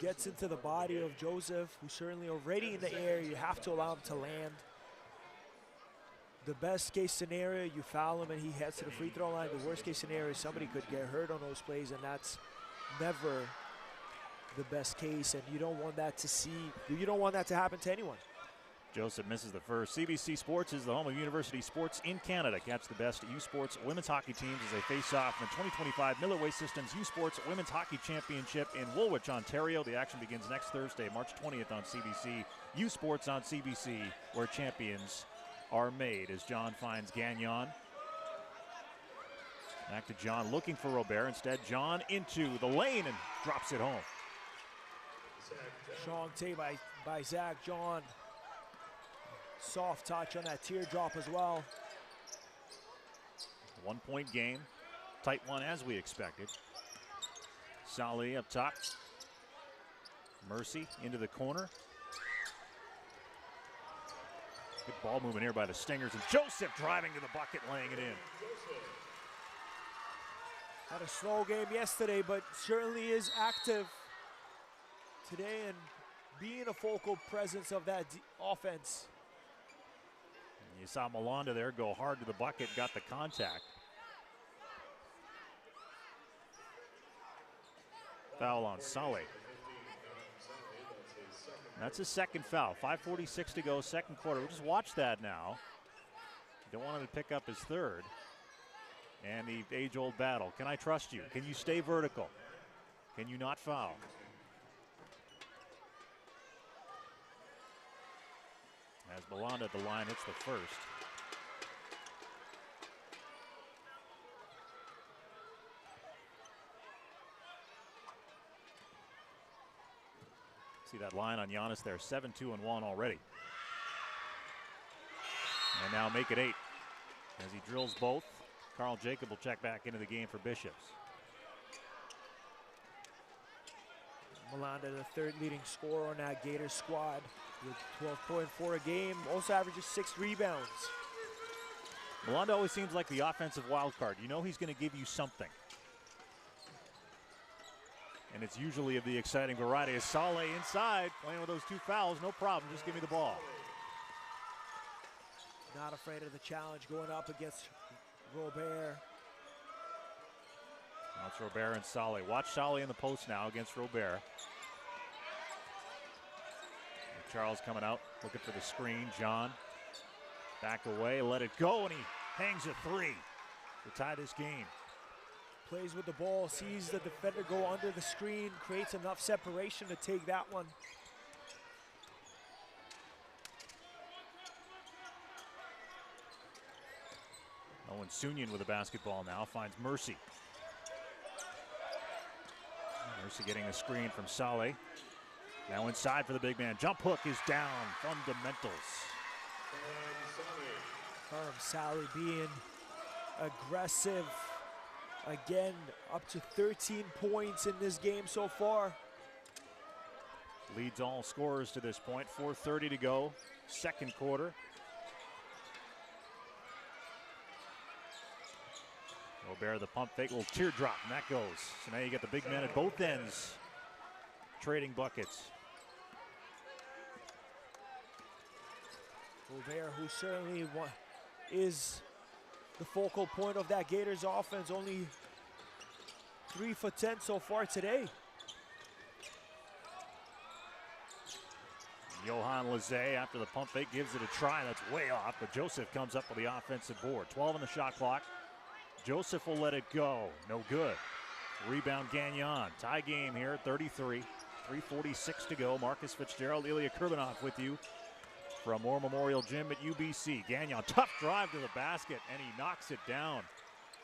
gets into the body of Joseph, who's certainly already in the air. You have to allow him to land. The best case scenario, you foul him and he heads to the free throw line. The worst case scenario is somebody could get hurt on those plays, and that's never the best case, and you don't want that to happen to anyone. Joseph misses the first. CBC Sports is the home of university sports in Canada. Catch the best U Sports women's hockey teams as they face off in the 2025 Miller Way Systems U Sports Women's Hockey Championship in Woolwich, Ontario. The action begins next Thursday, March 20th on CBC. U Sports on CBC, where champions are made. As John finds Gagnon. Back to John looking for Robert. Instead, John into the lane and drops it home. Strong take by Zach John. Soft touch on that teardrop as well. 1-point game. Tight one as we expected. Saleh up top. Mercy into the corner. Good ball movement here by the Stingers. And Joseph driving to the bucket, laying it in. Had a slow game yesterday, but certainly is active. today and being a focal presence of that offense. You saw Malanda there go hard to the bucket, got the contact. Foul on Sully. That's his second foul. 5:46 to go, second quarter. We'll just watch that now. Don't want him to pick up his third. And the age-old battle. Can I trust you? Can you stay vertical? Can you not foul? As Malanda at the line hits the first. See that line on Giannis there, 7-2-1 already. And now make it 8. As he drills both, Carl Jacob will check back into the game for Bishops. Malanda, the third leading scorer on that Gators squad with 12.4 a game, also averages 6 rebounds. Malanda always seems like the offensive wild card. You know he's going to give you something. And it's usually of the exciting variety. As Saleh inside, playing with those 2 fouls, no problem, just give me the ball. Not afraid of the challenge going up against Robert. Now it's Robert and Saleh. Watch Saleh in the post now against Robert. And Charles coming out, looking for the screen. John back away, let it go, and he hangs a 3 to tie this game. Plays with the ball, sees the defender go under the screen, creates enough separation to take that one. Owen Sunyan with the basketball now, finds Mercy. Mercy getting a screen from Saleh. Now inside for the big man. Jump hook is down. Fundamentals. Saleh being aggressive. Again, up to 13 points in this game so far. Leads all scorers to this point. 4:30 to go, second quarter. Robert the pump fake, little teardrop, and that goes. So now you get the big men at both ends trading buckets. Robert, who certainly is the focal point of that Gators offense, only 3 for 10 so far today. Johan Lizet after the pump fake gives it a try. That's way off, but Joseph comes up with the offensive board. 12 on the shot clock. Joseph will let it go. No good. Rebound Gagnon. Tie game here at 33. 3:46 to go. Marcus Fitzgerald, Ilya Kurbanov with you from War Memorial Gym at UBC. Gagnon, tough drive to the basket, and he knocks it down.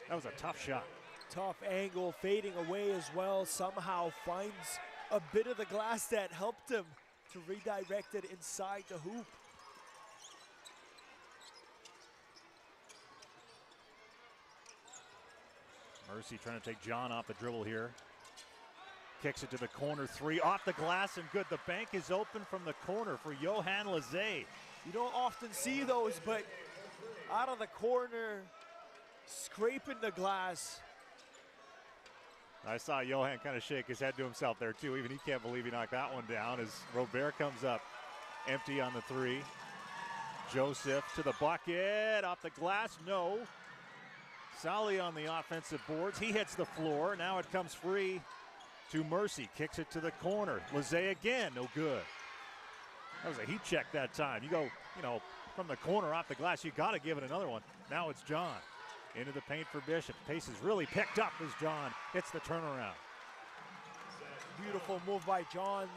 That was a tough shot. Tough angle, fading away as well. Somehow finds a bit of the glass that helped him to redirect it inside the hoop. Mercy trying to take John off the dribble here. Kicks it to the corner, 3 off the glass and good. The bank is open from the corner for Johan Lizet. You don't often see those, but out of the corner, scraping the glass. I saw Johan kind of shake his head to himself there too. Even he can't believe he knocked that one down as Robert comes up empty on the 3. Joseph to the bucket, off the glass, no. Saleh on the offensive boards. He hits the floor. Now it comes free to Mercy. Kicks it to the corner. Lizet again, no good. That was a heat check that time. You go, from the corner off the glass, you got to give it another one. Now it's John into the paint for Bishop. Pace is really picked up as John hits the turnaround. Beautiful move by John.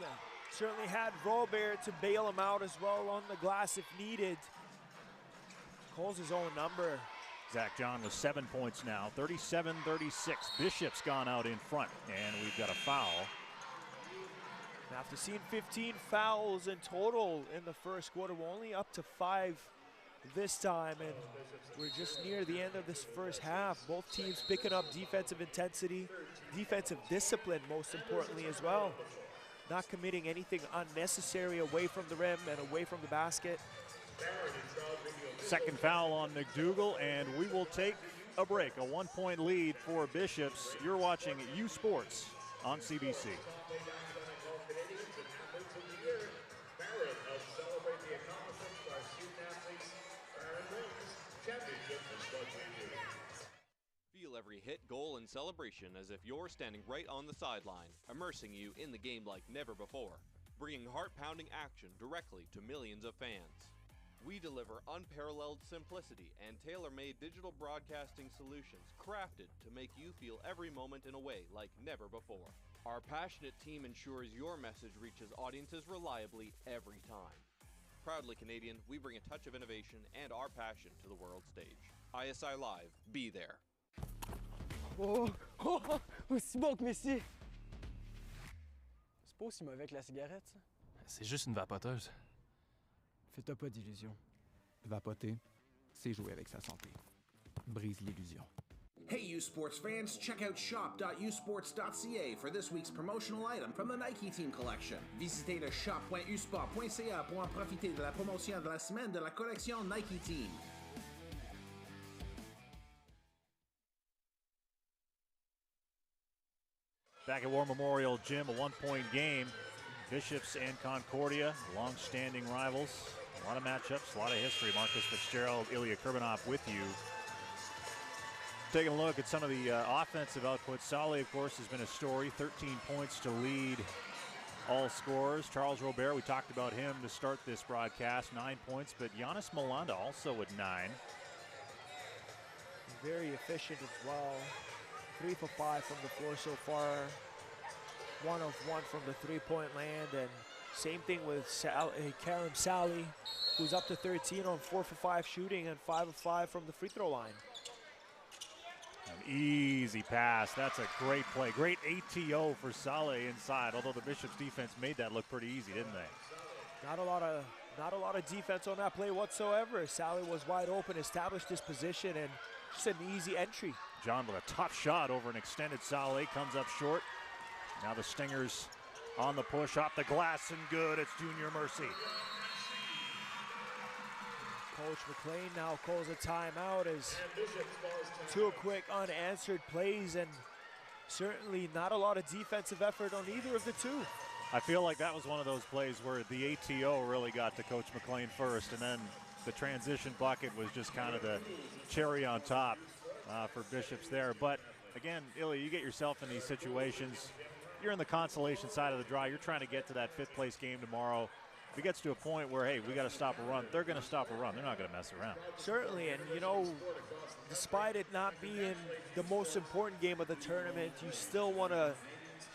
Certainly had Robert to bail him out as well on the glass if needed. Calls his own number. Zach John with 7 points now, 37-36. Bishop's gone out in front, and we've got a foul. After seeing 15 fouls in total in the first quarter, we're only up to 5 this time, and we're just near the end of this first half. Both teams picking up defensive intensity, defensive discipline most importantly as well. Not committing anything unnecessary away from the rim and away from the basket. Second foul on McDougall, and we will take a break. A 1-point lead for Bishops. You're watching U Sports on CBC. every hit, goal, and celebration as if you're standing right on the sideline, immersing you in the game like never before, bringing heart-pounding action directly to millions of fans. We deliver unparalleled simplicity and tailor-made digital broadcasting solutions crafted to make you feel every moment in a way like never before. Our passionate team ensures your message reaches audiences reliably every time. Proudly Canadian, we bring a touch of innovation and our passion to the world stage. ISI Live, be there. Oh, smoke, Missy! C'est pas aussi mauvais que la cigarette, ça? C'est juste une vapoteuse. Fais-toi pas d'illusions. Vapoter, c'est jouer avec sa santé. Brise l'illusion. Hey you sports fans, check out shop.usports.ca for this week's promotional item from the Nike Team Collection. Visitez le shop.usport.ca pour en profiter de la promotion de la semaine de la collection Nike Team. Back at War Memorial Gym, a one-point game. Bishops and Concordia, long-standing rivals. A lot of matchups, a lot of history. Marcus Fitzgerald, Ilya Kurbanov with you. Taking a look at some of the offensive output. Saleh, of course, has been a story. 13 points to lead all scorers. Charles Robert, we talked about him to start this broadcast. 9 points, but Giannis Malanda also at 9. Very efficient as well. 3 for 5 from the floor so far. 1 of 1 from the three-point land, and same thing with Karim Saleh, who's up to 13 on 4 for 5 shooting and 5 of 5 from the free throw line. An easy pass. That's a great play. Great ATO for Saleh inside, although the Bishops defense made that look pretty easy, didn't they? Not a lot of defense on that play whatsoever. Saleh was wide open, established his position, and just an easy entry. John with a tough shot over an extended Saleh, comes up short. Now the Stingers on the push, off the glass and good. It's Junior Mercy. Coach McLean now calls a timeout as 2 quick unanswered plays, and certainly not a lot of defensive effort on either of the two. I feel like that was one of those plays where the ATO really got to Coach McLean first, and then the transition bucket was just kind of the cherry on top for Bishops there. But again, Ilya, you get yourself in these situations. You're in the consolation side of the draw. You're trying to get to that 5th place game tomorrow. If it gets to a point where, hey, we got to stop a run, they're going to stop a run. They're not going to mess around. Certainly, and you know, despite it not being the most important game of the tournament, you still want to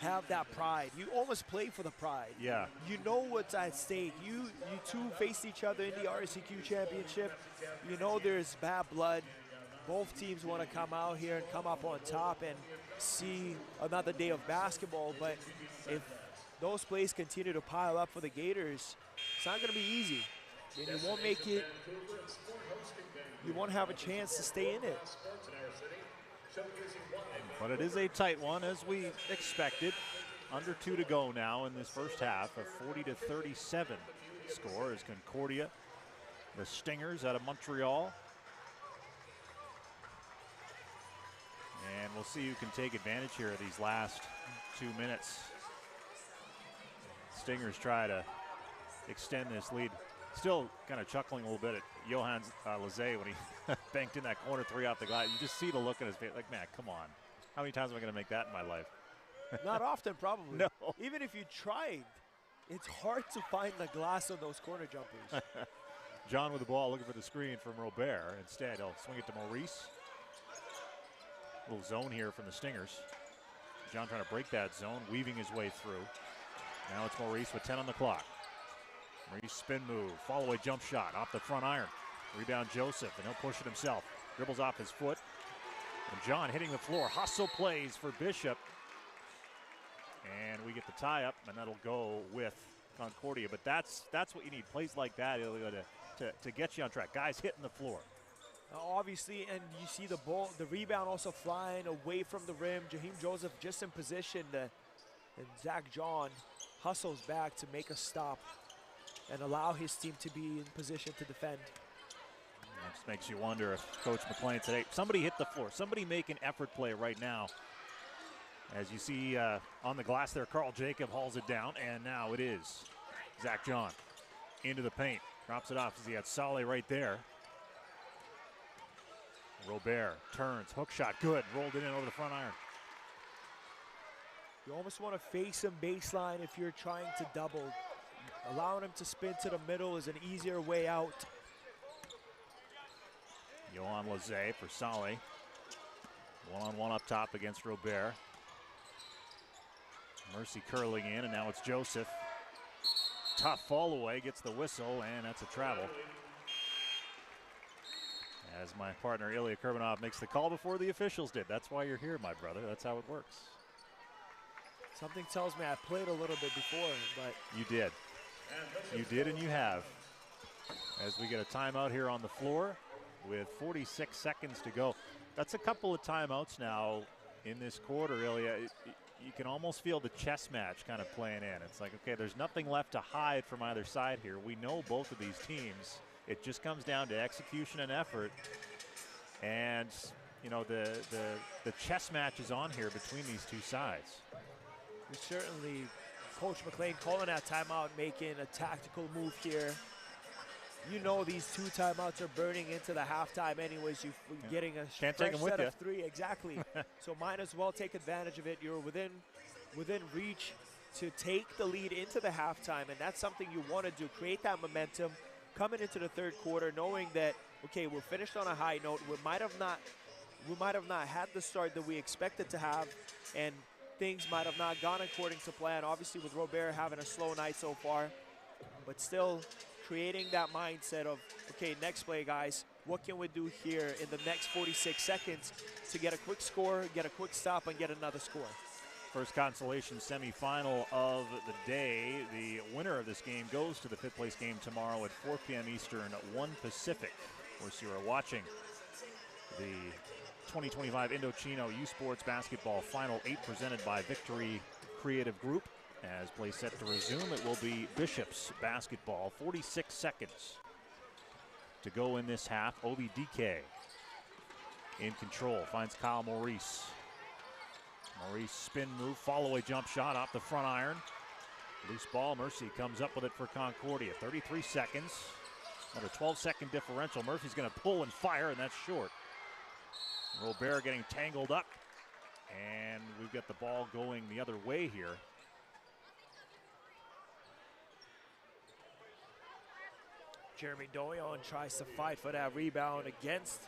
have that pride. You almost play for the pride. Yeah. You know what's at stake. You two faced each other in the RCQ championship. You know there's bad blood. Both teams want to come out here and come up on top and see another day of basketball, but if those plays continue to pile up for the Gators, it's not going to be easy. And you won't make it, you won't have a chance to stay in it. But it is a tight one, as we expected. Under 2 to go now in this first half. A 40-37 score is Concordia. The Stingers out of Montreal. And we'll see who can take advantage here of these last 2 minutes. Stingers try to extend this lead. Still kind of chuckling a little bit at Johan Lazay when he banked in that corner 3 off the glass. You just see the look on his face, like, man, come on. How many times am I going to make that in my life? Not often, probably. No. Even if you tried, it's hard to find the glass on those corner jumpers. John with the ball looking for the screen from Robert. Instead, he'll swing it to Maurice. Little zone here from the Stingers. John trying to break that zone, weaving his way through. Now it's Maurice with 10 on the clock. Maurice spin move, fall away jump shot off the front iron. Rebound Joseph, and he'll push it himself. Dribbles off his foot. And John hitting the floor. Hustle plays for Bishop. And we get the tie up, and that'll go with Concordia. But that's what you need. Plays like that to get you on track. Guys hitting the floor. Obviously, and you see the ball, the rebound also flying away from the rim. Jaheim Joseph just in position, and Zach John hustles back to make a stop and allow his team to be in position to defend. That just makes you wonder if Coach McLean today, somebody hit the floor, somebody make an effort play right now. As you see on the glass there, Carl Jacob hauls it down, and now it is Zach John into the paint. Drops it off as he had Saleh right there. Robert turns, hook shot, good, rolled it in over the front iron. You almost want to face him baseline if you're trying to double. Allowing him to spin to the middle is an easier way out. Yohan Laze for Saleh. One-on-one up top against Robert. Mercy curling in, and now it's Joseph. Tough fall away, gets the whistle, and that's a travel. As my partner Ilya Kurbanov makes the call before the officials did. That's why you're here, my brother. That's how it works. Something tells me I played a little bit before, but... You did. You did, and you have. As we get a timeout here on the floor with 46 seconds to go. That's a couple of timeouts now in this quarter, Ilya. You can almost feel the chess match kind of playing in. It's like, okay, there's nothing left to hide from either side here. We know both of these teams. It just comes down to execution and effort. And, you know, the chess match is on here between these two sides. We certainly, Coach McLean calling that timeout, making a tactical move here. You know these two timeouts are burning into the halftime anyways. You're getting a Can't fresh take them with set you. of three, exactly. So might as well take advantage of it. You're within reach to take the lead into the halftime, and that's something you want to do. Create that momentum coming into the third quarter, knowing that, okay, we're finished on a high note. We might have not had the start that we expected to have, and things might have not gone according to plan. Obviously, with Robert having a slow night so far, but still creating that mindset of, okay, next play, guys. What can we do here in the next 46 seconds to get a quick score, get a quick stop, and get another score? First consolation semifinal of the day. The winner of this game goes to the fifth place game tomorrow at 4 p.m. Eastern, 1 Pacific. Of course, you are watching the 2025 Indochino U Sports Basketball Final 8 presented by Victory Creative Group. As play set to resume, it will be Bishops basketball. 46 seconds to go in this half. Obi DK in control, finds Kyle Maurice. Maurice spin move, follow-away jump shot off the front iron. Loose ball, Mercy comes up with it for Concordia. 33 seconds, another 12-second differential. Murphy's gonna pull and fire, and that's short. Robert getting tangled up, and we've got the ball going the other way here. Jeremy Doyon tries to fight for that rebound against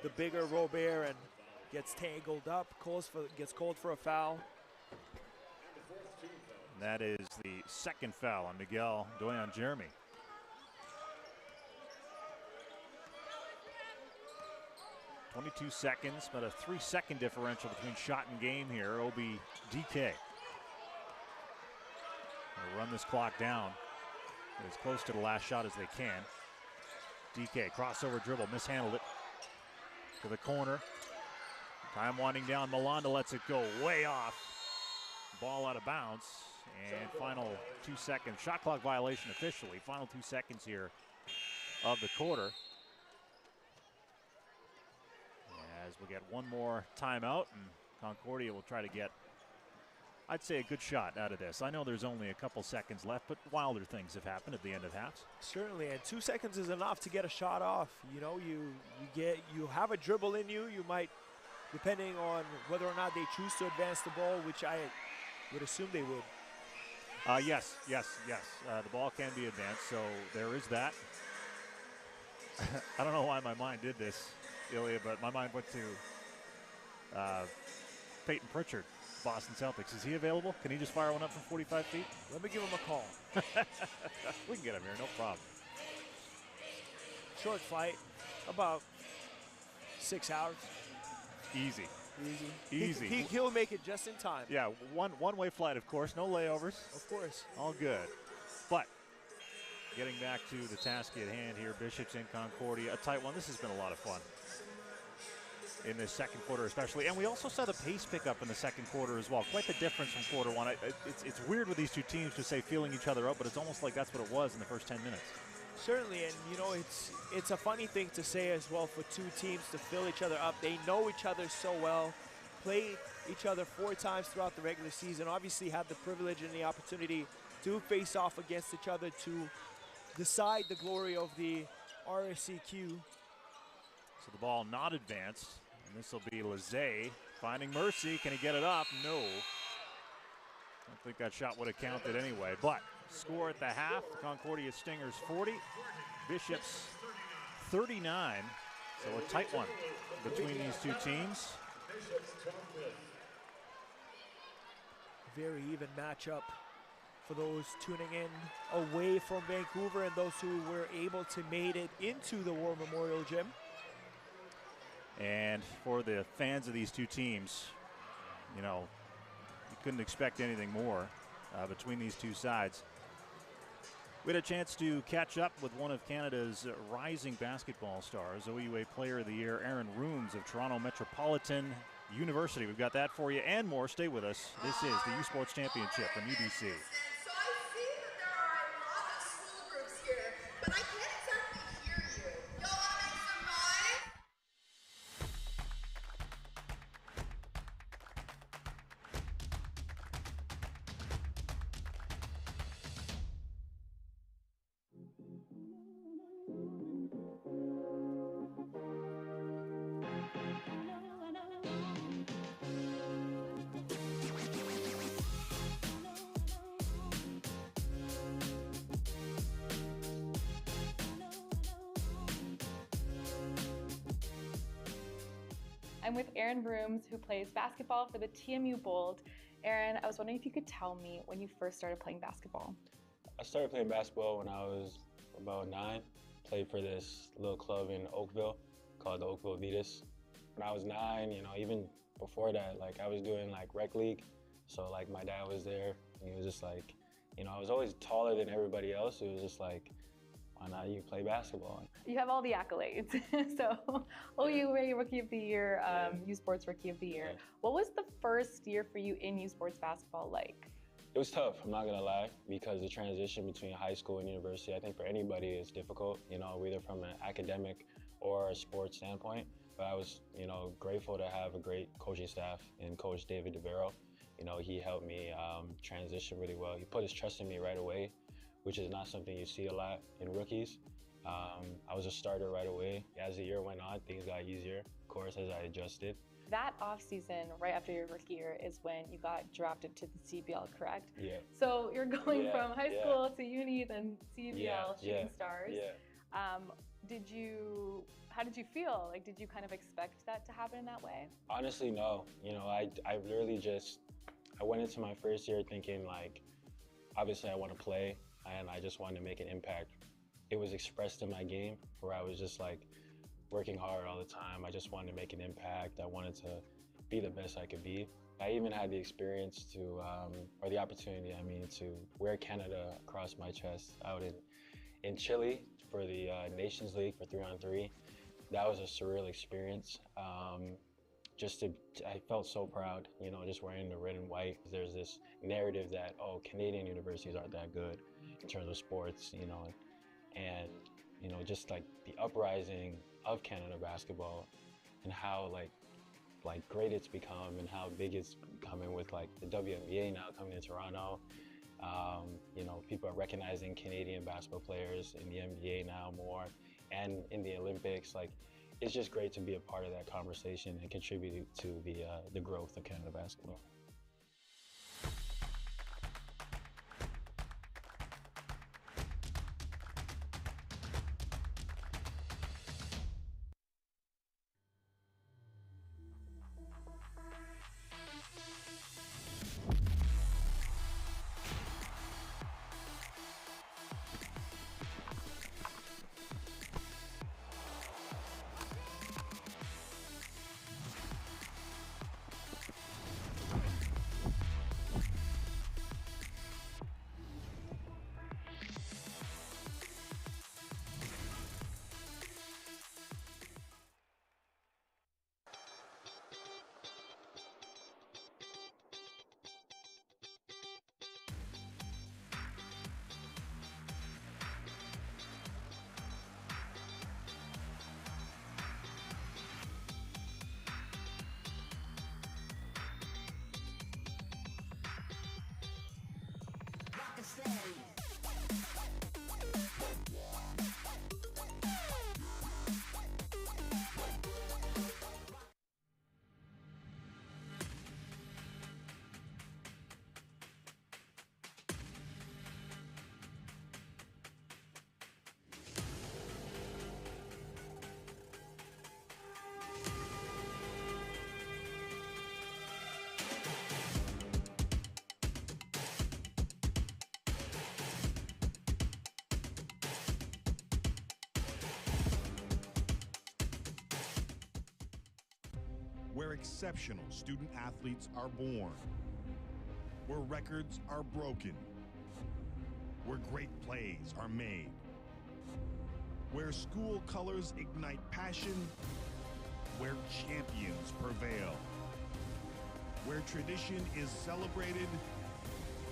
the bigger Robert and gets tangled up, gets called for a foul. And that is the second foul on Miguel Doyon Jeremy. "22 seconds, but a 3-second differential between shot and game here. Obi DK. They'll run this clock down as close to the last shot as they can. DK, crossover dribble, mishandled it to the corner. Time winding down, Malanda lets it go way off. Ball out of bounds, and final 2 seconds. Shot clock violation officially. Final 2 seconds here of the quarter. As we get one more timeout, and Concordia will try to get, I'd say, a good shot out of this. I know there's only a couple seconds left, but wilder things have happened at the end of halves. Certainly, and 2 seconds is enough to get a shot off. You know, you have a dribble in you. You might, depending on whether or not they choose to advance the ball, which I would assume they would. Yes. The ball can be advanced, so there is that. I don't know why my mind did this, Ilya, but my mind went to Peyton Pritchard, Boston Celtics. Is he available? Can he just fire one up from 45 feet? Let me give him a call. We can get him here, no problem. Short flight, about 6 hours. Easy. He'll make it just in time. Yeah, one-way flight, of course. No layovers. Of course. All good. But getting back to the task at hand here, Bishops in Concordia, a tight one. This has been a lot of fun in this second quarter especially. And we also saw the pace pick up in the second quarter as well. Quite the difference from quarter one. It's weird with these two teams to say feeling each other up, but it's almost like that's what it was in the first 10 minutes. Certainly, and you know, it's a funny thing to say as well for two teams to fill each other up. They know each other so well, played each other 4 times throughout the regular season, obviously had the privilege and the opportunity to face off against each other to decide the glory of the RSCQ. So the ball not advanced. And this will be Lizet finding Mercy. Can he get it up? No. I think that shot would have counted anyway. But score at the half, Concordia Stingers 40, Bishops 39. So a tight one between these two teams. Very even matchup for those tuning in away from Vancouver and those who were able to make it into the War Memorial Gym. And for the fans of these two teams, you know, you couldn't expect anything more between these two sides. We had a chance to catch up with one of Canada's rising basketball stars, OUA Player of the Year, Aaron Rooms of Toronto Metropolitan University. We've got that for you and more. Stay with us. This is the U Sports Championship from UBC. I'm with Aaron Rooms, who plays basketball for the TMU Bold. Aaron, I was wondering if you could tell me when you first started playing basketball. I started playing basketball when I was about 9. Played for this little club in Oakville called the Oakville Gaiters. When I was 9, you know, even before that, like I was doing like rec league. So like my dad was there and he was just like, you know, I was always taller than everybody else. It was just like, why not you play basketball? You have all the accolades. So, OUA Rookie of the Year, U Sports Rookie of the Year. Yeah. What was the first year for you in U Sports basketball like? It was tough, I'm not gonna lie, because the transition between high school and university, I think for anybody is difficult, you know, either from an academic or a sports standpoint. But I was, you know, grateful to have a great coaching staff and Coach David DeVero. You know, he helped me transition really well. He put his trust in me right away, which is not something you see a lot in rookies. I was a starter right away. As the year went on, things got easier, of course, as I adjusted. That offseason, right after your rookie year, is when you got drafted to the CBL, correct? Yeah. So you're going from high school to uni, then CBL, Shooting Stars. Yeah. How did you feel? Like, did you kind of expect that to happen in that way? Honestly, no. You know, I literally just, I went into my first year thinking like, obviously I want to play and I just wanted to make an impact. It was expressed in my game where I was just like working hard all the time. I just wanted to make an impact. I wanted to be the best I could be. I even had the experience to, or the opportunity, I mean, to wear Canada across my chest out in Chile for the Nations League for 3-on-3. That was a surreal experience. I felt so proud, you know, just wearing the red and white. There's this narrative that, oh, Canadian universities aren't that good in terms of sports, you know, and, you know, just like the uprising of Canada basketball and how like great it's become and how big it's becoming with like the WNBA now coming to Toronto. You know, people are recognizing Canadian basketball players in the NBA now more and in the Olympics. Like, it's just great to be a part of that conversation and contribute to the growth of Canada basketball. exceptional student athletes are born, where records are broken, where great plays are made, where school colors ignite passion, where champions prevail, where tradition is celebrated.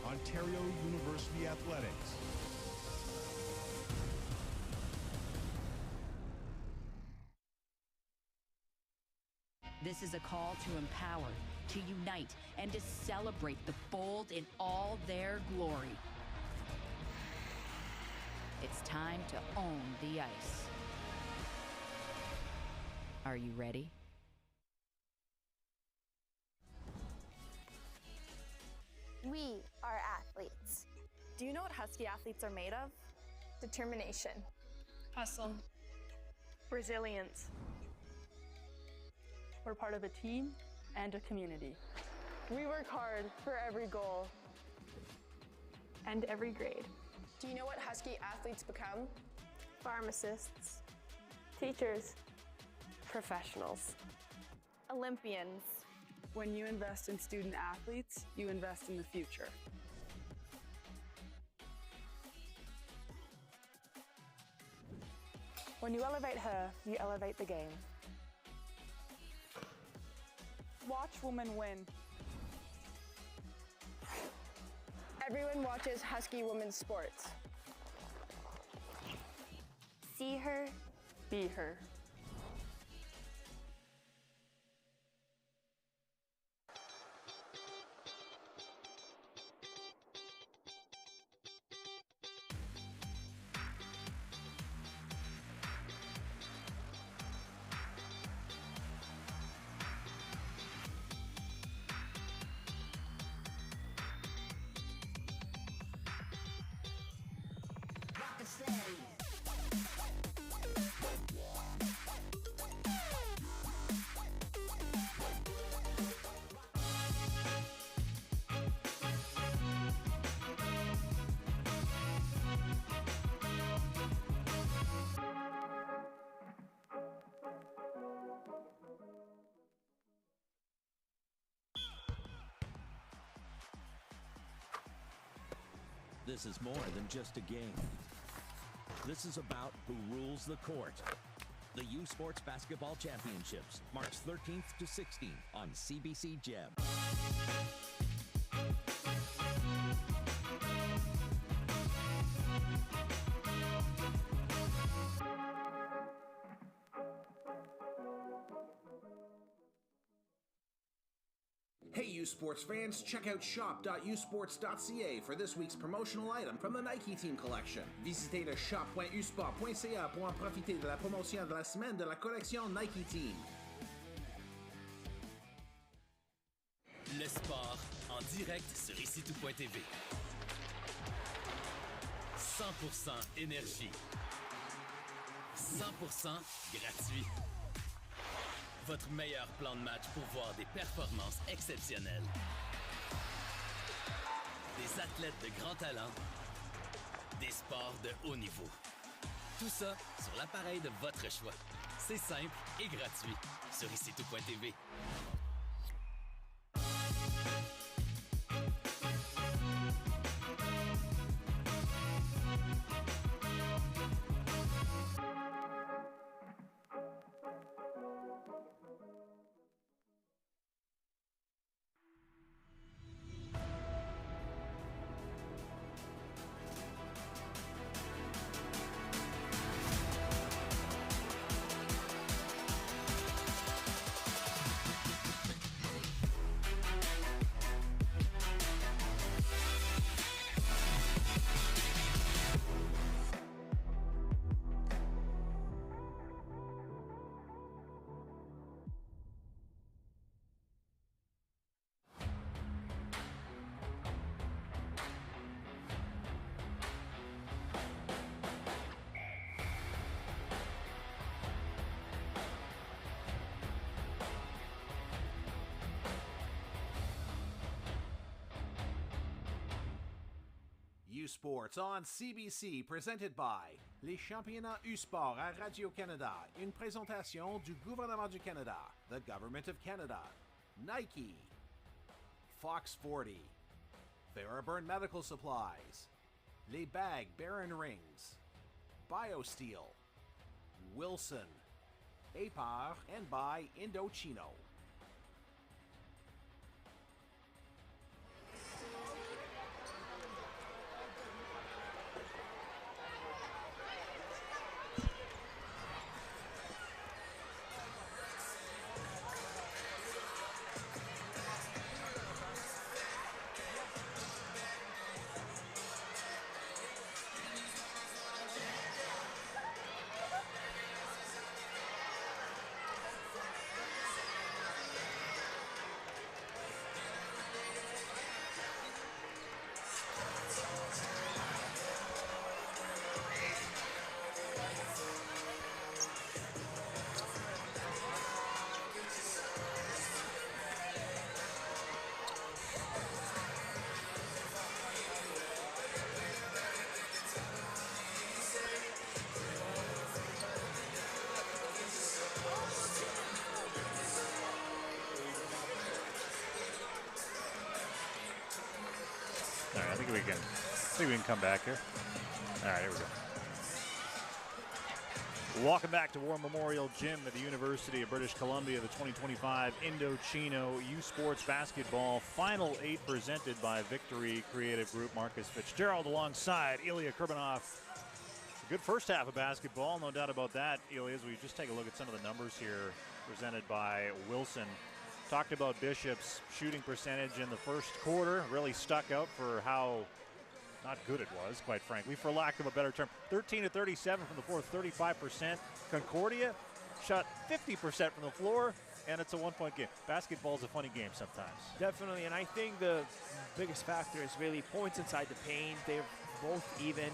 Ontario University Athletics. This is a call to empower, to unite, and to celebrate the bold in all their glory. It's time to own the ice. Are you ready? We are athletes. Do you know what Husky athletes are made of? Determination. Hustle. Resilience. We're part of a team and a community. We work hard for every goal. And every grade. Do you know what Husky athletes become? Pharmacists. Teachers. Professionals. Olympians. When you invest in student athletes, you invest in the future. When you elevate her, you elevate the game. Watch women win. Everyone watches Husky women's sports. See her, be her. This is more than just a game. This is about who rules the court. The U Sports Basketball Championships, March 13th to 16th on CBC Gem. Hey U Sports fans, check out shop.usports.ca for this week's promotional item from the Nike Team Collection. Visitez le shop.usport.ca pour en profiter de la promotion de la semaine de la collection Nike Team. Le sport en direct sur icitout.tv. 100% énergie. 100% gratuit. Votre meilleur plan de match pour voir des performances exceptionnelles. Des athlètes de grand talent. Des sports de haut niveau. Tout ça sur l'appareil de votre choix. C'est simple et gratuit sur icitout.tv. U Sports on CBC, presented by Les championnats U-Sport à Radio-Canada, une présentation du gouvernement du Canada, the Government of Canada, Nike, Fox 40, Theraburn Medical Supplies, Les Bag Baron Rings, BioSteel, Wilson, APAR, and by Indochino. All right, I think we can come back here. All right, here we go. Welcome back to War Memorial Gym at the University of British Columbia, the 2025 Indochino U Sports Basketball Final 8 presented by Victory Creative Group. Marcus Fitzgerald alongside Ilya Kurbanov. A good first half of basketball, no doubt about that, Ilya, as we just take a look at some of the numbers here presented by Wilson. Talked about Bishop's shooting percentage in the first quarter. Really stuck out for how not good it was, quite frankly, for lack of a better term. 13 to 37 from the floor, 35%. Concordia shot 50% from the floor, and it's a one-point game. Basketball's a funny game sometimes. Definitely, and I think the biggest factor is really points inside the paint. They're both even.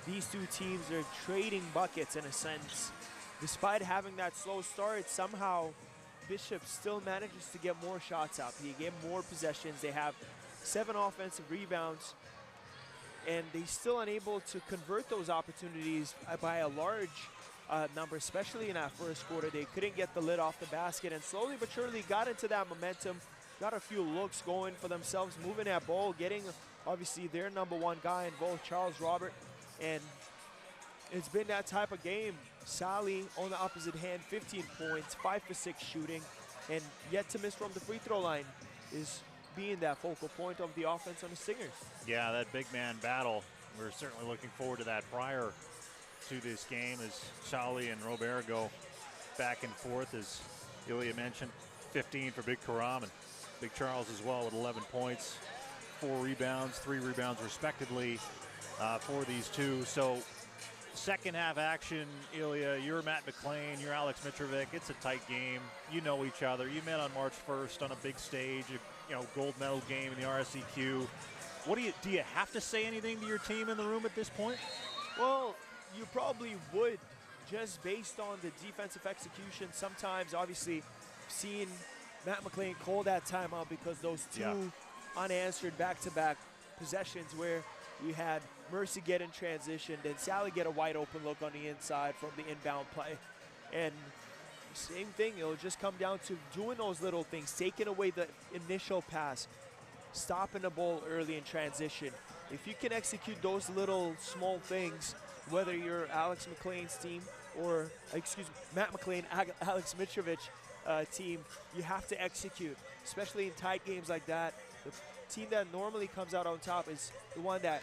These two teams are trading buckets in a sense. Despite having that slow start, somehow Bishop still manages to get more shots up. He get more possessions. They have 7 offensive rebounds, and they still unable to convert those opportunities by a large number, especially in that first quarter. They couldn't get the lid off the basket, and slowly but surely got into that momentum, got a few looks going for themselves, moving that ball, getting obviously their number one guy involved, Charles Robert, and it's been that type of game. Sally on the opposite hand, 15 points, 5 for 6 shooting, and yet to miss from the free throw line is being that focal point of the offense on the Stingers. Yeah, that big man battle. We're certainly looking forward to that prior to this game as Sally and Robert go back and forth, as Ilya mentioned. 15 for Big Karam and Big Charles as well with 11 points, 4 rebounds, 3 rebounds respectively for these two. So second half action, Ilya, you're Matt McLean, you're Alex Mitrovic. It's a tight game. You know each other. You met on March 1st on a big stage, gold medal game in the RSEQ. What do you have to say anything to your team in the room at this point? Well, you probably would, just based on the defensive execution. Sometimes, obviously, seeing Matt McLean call that timeout because those two unanswered back-to-back possessions where we had Mercy get in transition, then Sally get a wide open look on the inside from the inbound play. And same thing, it'll just come down to doing those little things, taking away the initial pass, stopping the ball early in transition. If you can execute those little small things, whether you're Alex McLean's team or, Matt McLean, Alex Mitrovic team, you have to execute, especially in tight games like that. The team that normally comes out on top is the one that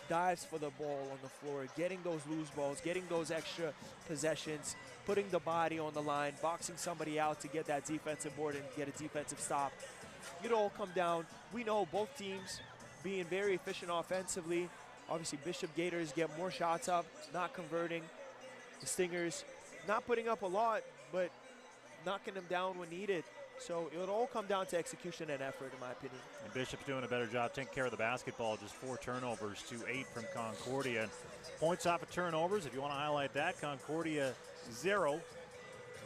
dives for the ball on the floor, getting those loose balls, getting those extra possessions, putting the body on the line, boxing somebody out to get that defensive board and get a defensive stop. It'll all come down. We know both teams being very efficient offensively. Obviously, Bishop Gaiters get more shots up, not converting. The Stingers not putting up a lot, but knocking them down when needed. So it'll all come down to execution and effort, in my opinion. And Bishop's doing a better job taking care of the basketball. Just 4 turnovers to 8 from Concordia. Points off of turnovers, if you want to highlight that, Concordia 0,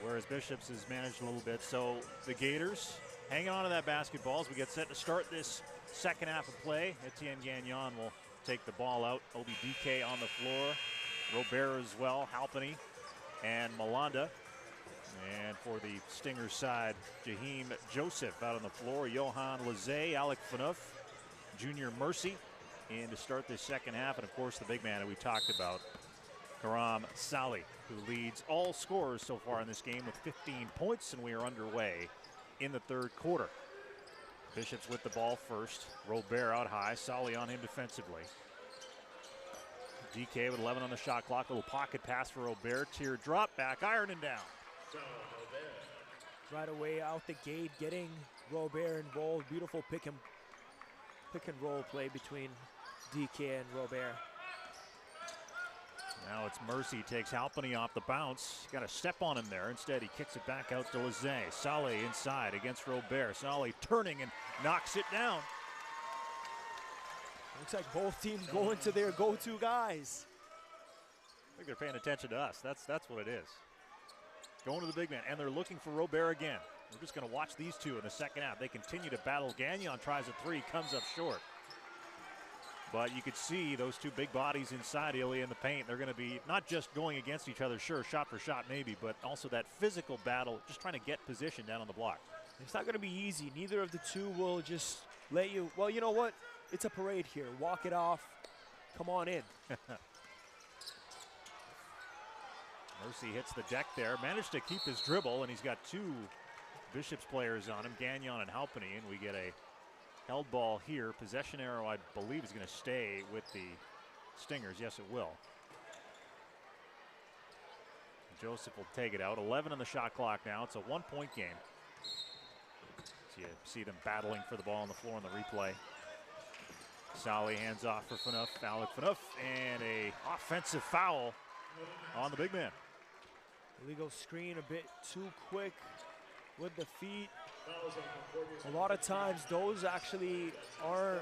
whereas Bishop's has managed a little bit. So the Gaiters hanging on to that basketball as we get set to start this second half of play. Etienne Gagnon will take the ball out. OBDK on the floor. Robert as well, Halpany and Malanda. And for the Stingers side, Jaheim Joseph out on the floor, Johan Lezay, Alec Phaneuf, Junior Mercy in to start this second half. And of course the big man that we talked about, Karam Sali, who leads all scorers so far in this game with 15 points, and we are underway in the third quarter. Bishops with the ball first. Robert out high, Sali on him defensively. DK with 11 on the shot clock. A little pocket pass for Robert. Teardrop, back iron and down. Right away out the gate, getting Robert involved. Beautiful pick and roll play between DK and Robert. Now it's Mercy, takes Halpany off the bounce. Got a step on him there. Instead, he kicks it back out to Lezay. Saleh inside against Robert. Saleh turning and knocks it down. Looks like both teams going to their go-to guys. I think they're paying attention to us. That's what it is. Going to the big man, and they're looking for Robert again. We're just going to watch these two in the second half. They continue to battle. Gagnon tries a three, comes up short. But you could see those two big bodies inside Ilya in the paint. They're going to be not just going against each other, sure, shot for shot maybe, but also that physical battle, just trying to get position down on the block. It's not going to be easy. Neither of the two will just let you, well, you know what? It's a parade here. Walk it off. Come on in. Mercy hits the deck there, managed to keep his dribble, and he's got two Bishops players on him, Gagnon and Halpany, and we get a held ball here. Possession arrow, I believe, is going to stay with the Stingers. Yes, it will. Joseph will take it out. 11 on the shot clock now. It's a 1-point game. So you see them battling for the ball on the floor on the replay. Saleh hands off for Phaneuf, Alec Phaneuf, and a offensive foul on the big man. Illegal screen a bit too quick with the feet. A lot of times those actually are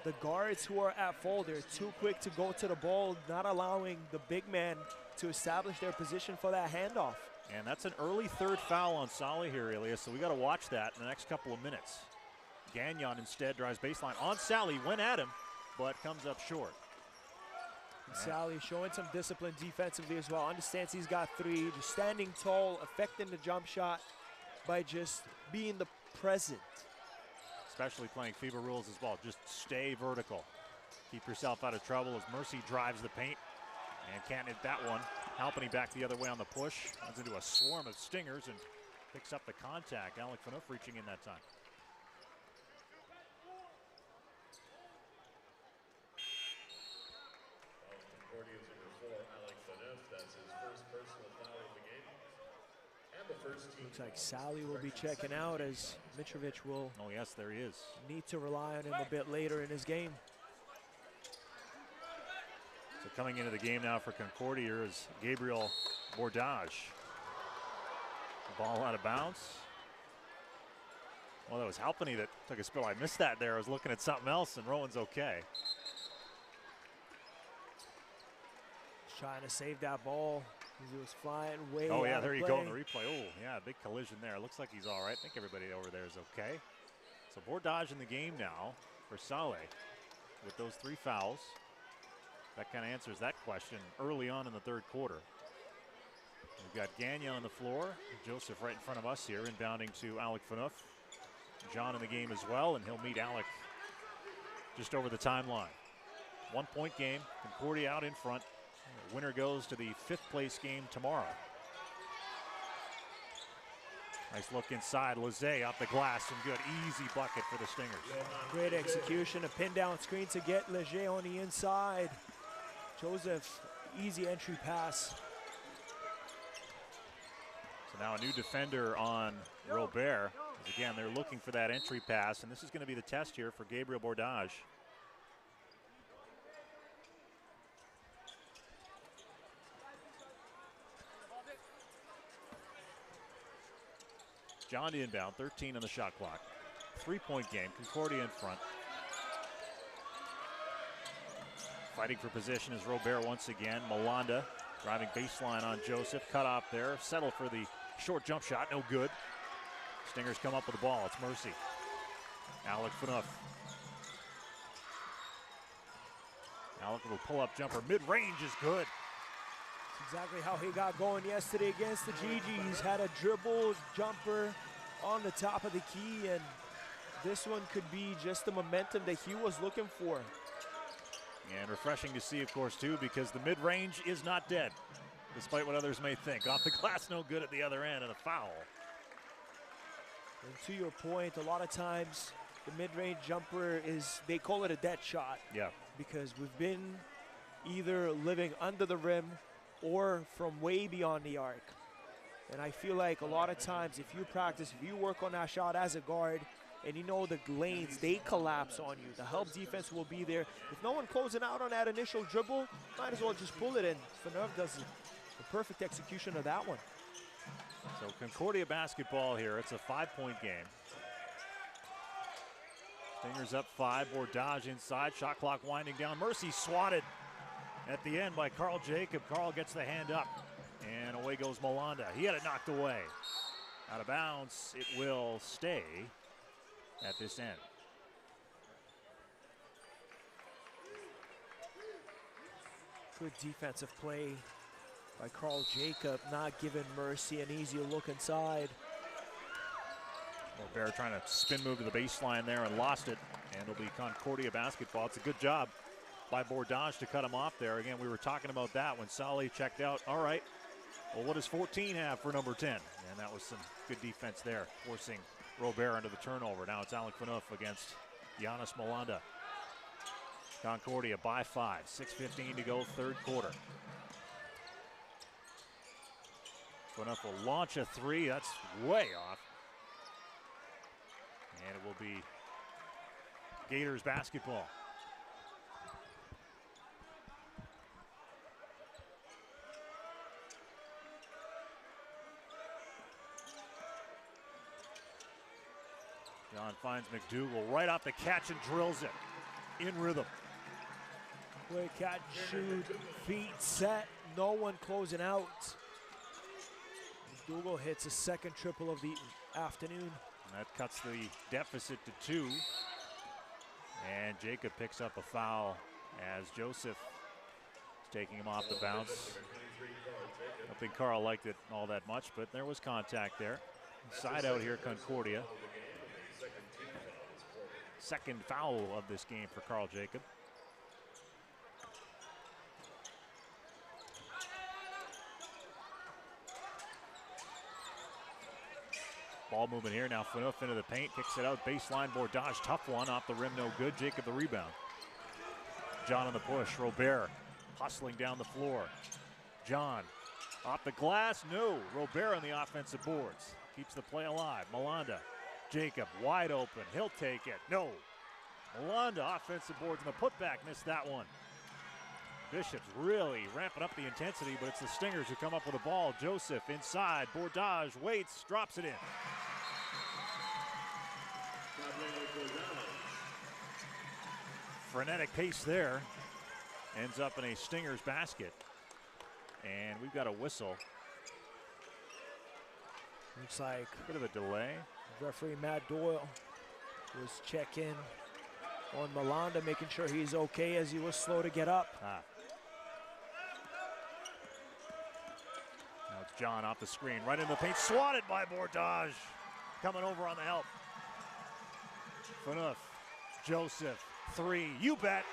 the guards who are at fault. They're too quick to go to the ball, not allowing the big man to establish their position for that handoff. And that's an early third foul on Saleh here, Elias, so we got to watch that in the next couple of minutes. Gagnon instead drives baseline on Saleh, went at him, but comes up short. And Saleh showing some discipline defensively as well. Understands he's got three, just standing tall, affecting the jump shot by just being the present. Especially playing FIBA rules as well. Just stay vertical. Keep yourself out of trouble as Mercy drives the paint and can't hit that one. Halpany back the other way on the push. Runs into a swarm of Stingers and picks up the contact. Alec Phaneuf reaching in that time. Concordia's number 4, Alec Phaneuf. That's his first personal foul of the game. And the first team. Looks like Saleh will be checking out as Mitrovic will. Oh yes, there he is. Need to rely on him a bit later in his game. So coming into the game now for Concordia is Gabriel Bordage. Ball out of bounds. Well, that was Halpany that took a spill. I missed that there. I was looking at something else, and Rowan's okay. Trying to save that ball. He was flying way Oh, yeah, out there of you play. go in the replay. Oh, yeah, big collision there. Looks like he's all right. I think everybody over there is okay. So Bordage in the game now for Saleh with those three fouls. That kind of answers that question early on in the third quarter. We've got Gagnon on the floor. Joseph right in front of us here, inbounding to Alec Phaneuf. John in the game as well, and he'll meet Alec just over the timeline. 1-point game. Concordia out in front. The winner goes to the 5th place game tomorrow. Nice look inside. Lezay off the glass. Some good easy bucket for the Stingers. Great execution. A pin down screen to get Leger on the inside. Joseph, easy entry pass. So now a new defender on Robert. As again, they're looking for that entry pass, and this is going to be the test here for Gabriel Bordage. John inbound, 13 on the shot clock. 3-point game, Concordia in front. Fighting for position is Robert once again. Malanda driving baseline on Joseph. Cut off there. Settle for the short jump shot. No good. Stingers come up with the ball. It's Mercy. Alec Phaneuf. Alec with a pull-up jumper. Mid-range is good. Exactly how he got going yesterday against the Gigi. He's had a dribble jumper on the top of the key, and this one could be just the momentum that he was looking for. And refreshing to see, of course, too, because the mid-range is not dead, despite what others may think. Off the glass, no good at the other end, and a foul. And to your point, a lot of times the mid-range jumper they call it a dead shot. Yeah. Because we've been either living under the rim or from way beyond the arc. And I feel like a lot of times if you practice, if you work on that shot as a guard, and you know the lanes, they collapse on you. The help defense will be there. If no one closing out on that initial dribble, might as well just pull it in. Phaneuf does the perfect execution of that one. So Concordia basketball here. It's a 5-point game. Stingers up 5. Bordage inside. Shot clock winding down. Mercy swatted at the end by Carl Jacob. Carl gets the hand up, and away goes Malanda. He had it knocked away. Out of bounds. It will stay at this end. Good defensive play by Carl Jacob, not giving Mercy an easy look inside. Robert trying to spin move to the baseline there and lost it, and it'll be Concordia basketball. It's a good job by Bordage to cut him off there. Again, we were talking about that when Saleh checked out. All right, well, what does 14 have for number 10? And that was some good defense there, forcing Robert into the turnover. Now it's Alec Phaneuf against Giannis Malanda. Concordia by 5. 6:15 to go, third quarter. Phaneuf will launch a 3. That's way off. And it will be Gaiters basketball. John finds McDougall right off the catch and drills it in rhythm. Quick catch, shoot, feet set, no one closing out. McDougall hits a second triple of the afternoon. And that cuts the deficit to 2. And Jacob picks up a foul as Joseph is taking him off the bounce. I don't think Carl liked it all that much, but there was contact there. Side out here, Concordia. Second foul of this game for Carl Jacob. Ball movement here now. Phaneuf into the paint, kicks it out. Baseline, Bordage, tough one off the rim, no good. Jacob the rebound. John on the push. Robert hustling down the floor. John off the glass, no. Robert on the offensive boards. Keeps the play alive. Malanda. Jacob wide open. He'll take it. No. Malanda offensive boards, and the putback missed that one. Bishop's really ramping up the intensity, but it's the Stingers who come up with the ball. Joseph inside. Bordage waits, drops it in. Frenetic pace there. Ends up in a Stingers basket. And we've got a whistle. Looks like a bit of a delay. Referee Matt Doyle was checking on Malanda, making sure he's okay as he was slow to get up. Now it's John off the screen, right in the paint, swatted by Bordage. Coming over on the help. Phaneuf, Joseph, 3, you bet.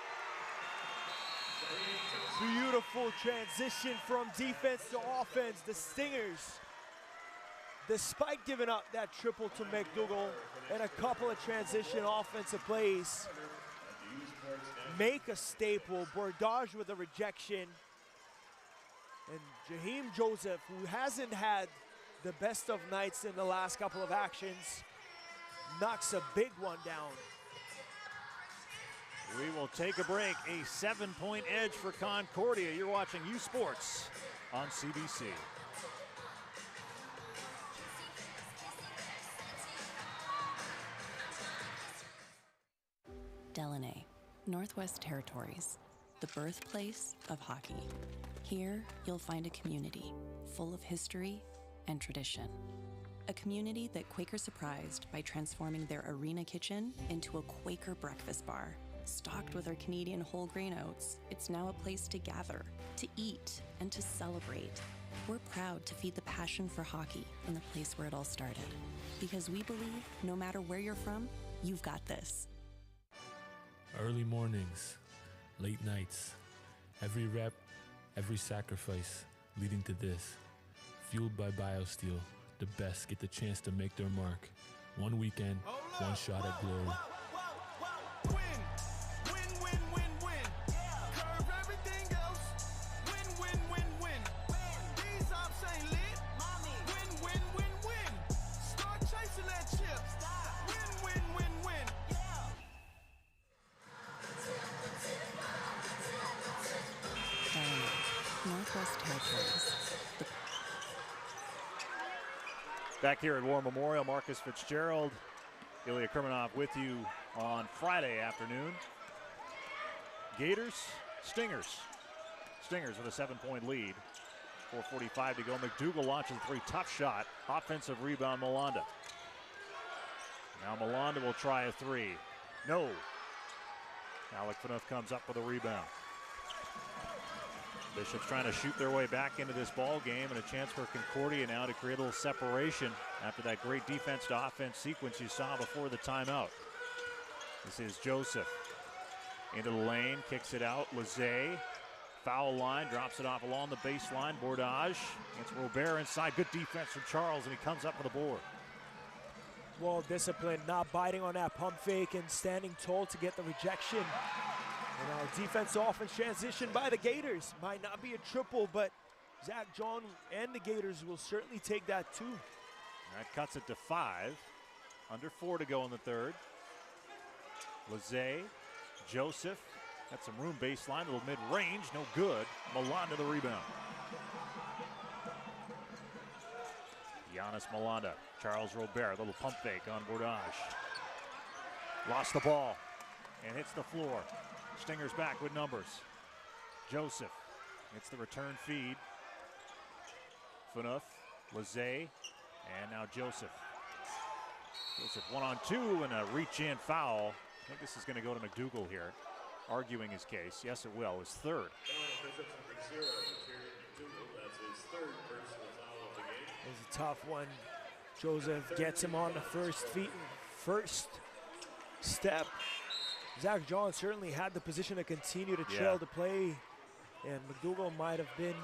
Beautiful transition from defense to offense. The Stingers, despite giving up that triple to McDougall and a couple of transition offensive plays, make a staple. Bordage with a rejection. And Jaheim Joseph, who hasn't had the best of nights in the last couple of actions, knocks a big one down. We will take a break. A 7-point edge for Concordia. You're watching U Sports on CBC. Delaney, Northwest Territories, the birthplace of hockey. Here, you'll find a community full of history and tradition. A community that Quaker surprised by transforming their arena kitchen into a Quaker breakfast bar. Stocked with our Canadian whole grain oats, it's now a place to gather, to eat, and to celebrate. We're proud to feed the passion for hockey in the place where it all started. Because we believe no matter where you're from, you've got this. Early mornings, late nights, every rep, every sacrifice leading to this. Fueled by BioSteel, the best get the chance to make their mark. One weekend, one shot at glory. Northwest Territories. Back here at War Memorial, Marcus Fitzgerald, Ilya Kurmanov with you on Friday afternoon. Gaiters, Stingers. Stingers with a 7-point lead. 4:45 to go. McDougall launches a 3. Tough shot. Offensive rebound, Malanda. Now Malanda will try a 3. No. Alec Phaneuf comes up with a rebound. Bishop's trying to shoot their way back into this ball game, and a chance for Concordia now to create a little separation after that great defense to offense sequence you saw before the timeout. This is Joseph into the lane, kicks it out. Lezay, foul line, drops it off along the baseline. Bordage against Robert inside. Good defense from Charles, and he comes up with a board. Well disciplined, not biting on that pump fake and standing tall to get the rejection. And our defense offense transition by the Gaiters. Might not be a triple, but Zach John and the Gaiters will certainly take that too. That cuts it to 5. Under 4 to go in the third. Lezay, Joseph, got some room baseline, a little mid-range, no good. Malanda the rebound. Giannis Malanda, Charles Robert, little pump fake on Bordage. Lost the ball and hits the floor. Stingers back with numbers. Joseph gets the return feed. Phaneuf, Lezay, and now Joseph. Joseph 1-on-2 and a reach-in foul. I think this is going to go to McDougall here, arguing his case. Yes, it will. His third. It was a tough one. Joseph gets him on the first step. Zach John certainly had the position to continue to trail the play, and McDougall might have been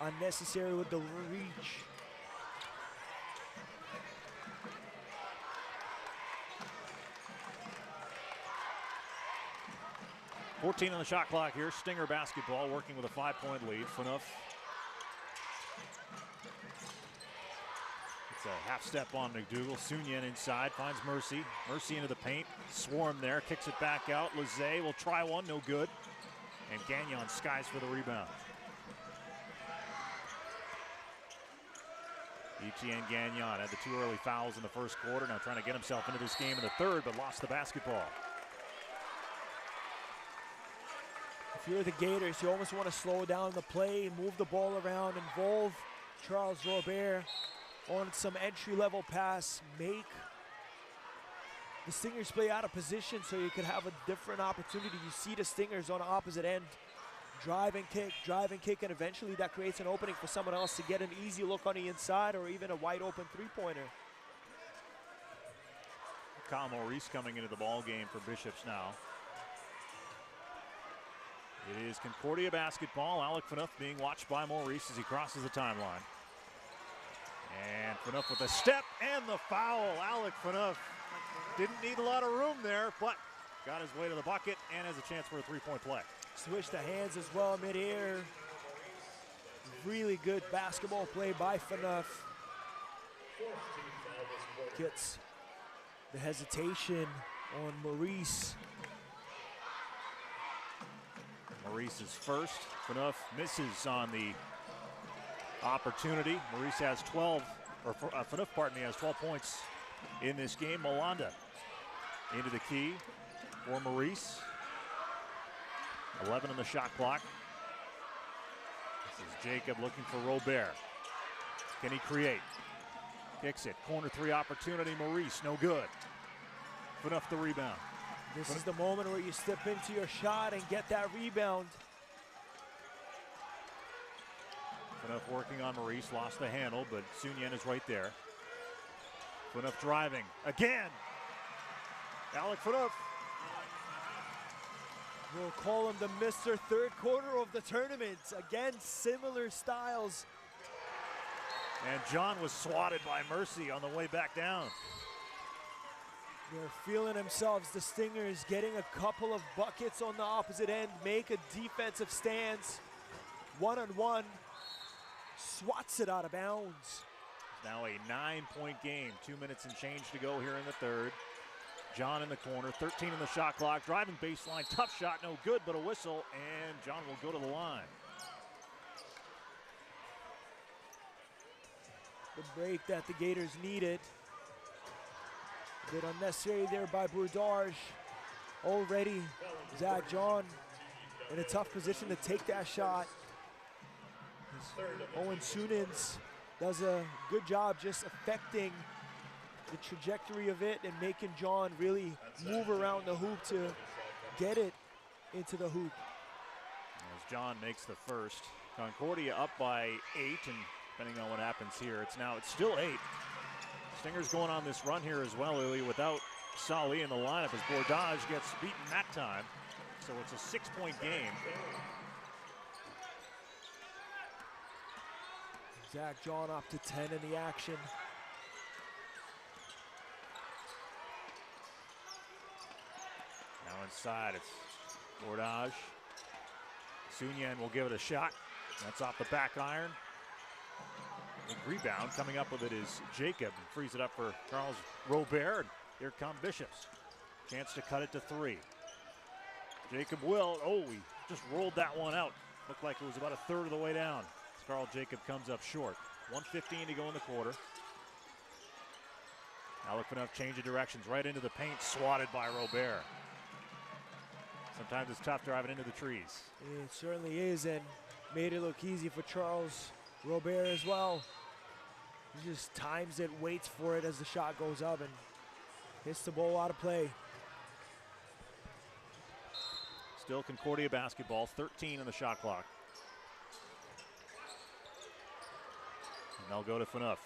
unnecessary with the reach. $14 on the shot clock here. Stinger basketball working with a 5-point lead. Phaneuf. It's a half step on McDougall. Sunyan inside, finds Mercy. Mercy into the paint. Swarm there, kicks it back out. Lezay will try one, no good. And Gagnon skies for the rebound. Etienne Gagnon had the 2 early fouls in the first quarter. Now trying to get himself into this game in the third, but lost the basketball. If you're the Gaiters, you almost want to slow down the play, move the ball around, involve Charles Robert on some entry-level pass, make the Stingers play out of position so you could have a different opportunity. You see the Stingers on the opposite end, drive and kick, and eventually that creates an opening for someone else to get an easy look on the inside or even a wide-open three-pointer. Kyle Maurice coming into the ball game for Bishops now. It is Concordia basketball. Alec Phaneuf being watched by Maurice as he crosses the timeline. And Phaneuf with a step and the foul. Alec Phaneuf didn't need a lot of room there, but got his way to the bucket and has a chance for a three-point play. Switch the hands as well mid-air. Really good basketball play by Phaneuf. Gets the hesitation on Maurice. Maurice is first. Phaneuf misses on the opportunity. Maurice has 12, or Phaneuf, pardon me, has 12 points in this game. Malanda into the key for Maurice. 11 on the shot clock. This is Jacob looking for Robert. Can he create? Kicks it. Corner three opportunity. Maurice, no good. Phaneuf the rebound. This is the moment where you step into your shot and get that rebound. Phaneuf working on Maurice, lost the handle, but Sun Yen is right there. Phaneuf driving again. Alec Phaneuf. We'll call him the Mr. Third Quarter of the tournament. Again, similar styles. And John was swatted by Mercy on the way back down. They're feeling themselves, the Stingers, getting a couple of buckets on the opposite end, make a defensive stance. One-on-one, swats it out of bounds. Now a 9-point game, 2 minutes and change to go here in the third. John in the corner, 13 in the shot clock, driving baseline, tough shot, no good, but a whistle, and John will go to the line. The break that the Gators needed. A bit unnecessary there by Bourdage. Already, Zach John in a tough position to take that shot. Owen Sunins does a good job just affecting the trajectory of it and making John really move around the hoop to get it into the hoop. As John makes the first, Concordia up by 8, and depending on what happens here, it's still 8. Stingers going on this run here as well, Ilya, without Sali in the lineup as Bourdage gets beaten that time. So it's a 6-point game. Zach John up to 10 in the action. Now inside, it's Bourdage. Sun Yen will give it a shot. That's off the back iron. Big rebound, coming up with it is Jacob, and frees it up for Charles Robert. Here come Bishops. Chance to cut it to 3. Jacob will, he just rolled that one out. Looked like it was about a third of the way down. Carl Jacob comes up short. 1:15 to go in the quarter. Alec Phaneuf change of directions right into the paint, swatted by Robert. Sometimes it's tough driving into the trees. It certainly is, and made it look easy for Charles Robert as well. He just times it, waits for it as the shot goes up, and hits the ball out of play. Still Concordia basketball, 13 on the shot clock. And they'll go to Phaneuf.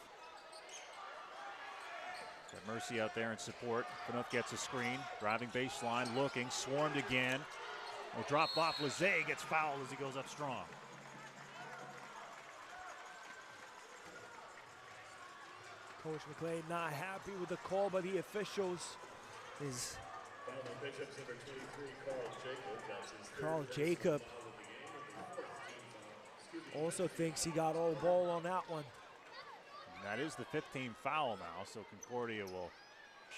Got Mercy out there in support. Phaneuf gets a screen, driving baseline, looking, swarmed again. Will drop off. Lizet gets fouled as he goes up strong. Coach McLean not happy with the call by the officials. Carl Jacob also thinks he got all ball on that one. And that is the 15th foul now, so Concordia will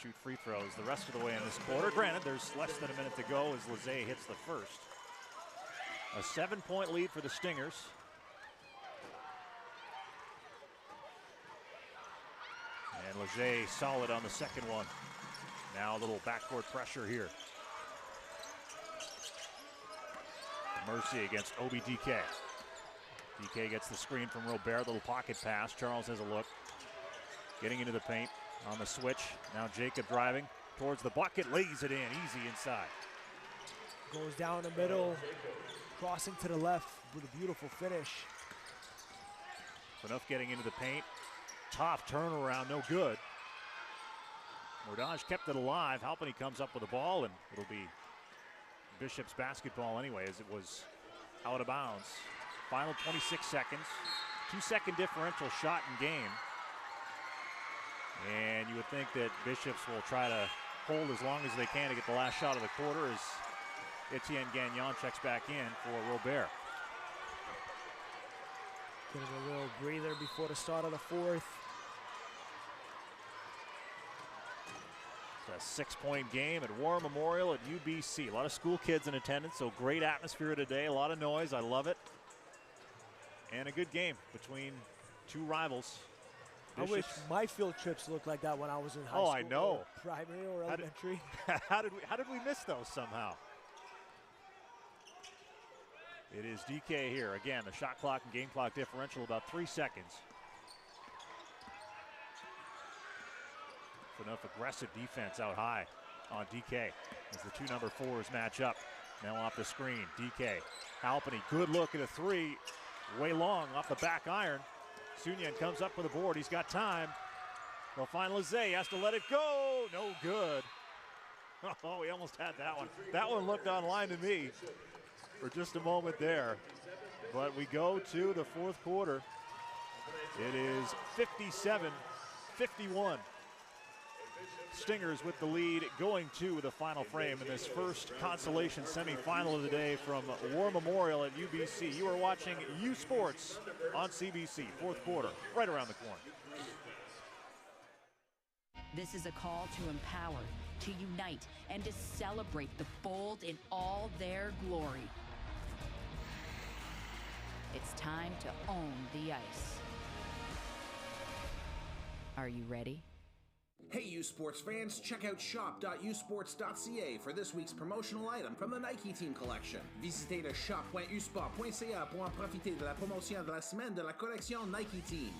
shoot free throws the rest of the way in this quarter. Granted, there's less than a minute to go as Lizet hits the first. A 7-point lead for the Stingers. And Lizet solid on the second one. Now a little backcourt pressure here. Mercy against OBDK. DK gets the screen from Robert, little pocket pass. Charles has a look. Getting into the paint on the switch. Now Jacob driving towards the bucket, lays it in, easy inside. Goes down the middle, crossing to the left with a beautiful finish. Phaneuf getting into the paint. Tough turnaround, no good. Bourdage kept it alive. Halpany comes up with the ball, and it'll be Bishop's basketball anyway, as it was out of bounds. Final 26 seconds. 2-second differential shot in game. And you would think that Bishops will try to hold as long as they can to get the last shot of the quarter as Etienne Gagnon checks back in for Robert. Getting a little breather before the start of the fourth. It's a 6-point game at War Memorial at UBC. A lot of school kids in attendance, so great atmosphere today. A lot of noise. I love it. And a good game between two rivals. Bishops. I wish my field trips looked like that when I was in high school. Oh, I know. Primary or elementary. How did we miss those somehow? It is DK here. Again, the shot clock and game clock differential about 3 seconds. Phaneuf aggressive defense out high. on DK as the 2 number 4s match up. Now off the screen, DK. Alpany, good look at a 3. Way long off the back iron. Sunyan comes up with a board. He's got time. They'll find Lizet. Has to let it go. No good. Oh, he almost had that one. That one looked online to me for just a moment there. But we go to the fourth quarter. It is 57-51. Stingers with the lead going to the final frame in this first consolation semifinal of the day from War Memorial at UBC. You are watching U Sports on CBC. Fourth quarter, right around the corner. This is a call to empower, to unite, and to celebrate the bold in all their glory. It's time to own the ice. Are you ready? Hey U Sports fans, check out shop.usports.ca for this week's promotional item from the Nike Team Collection. Visitez le shop.usport.ca pour en profiter de la promotion de la semaine de la collection Nike Team.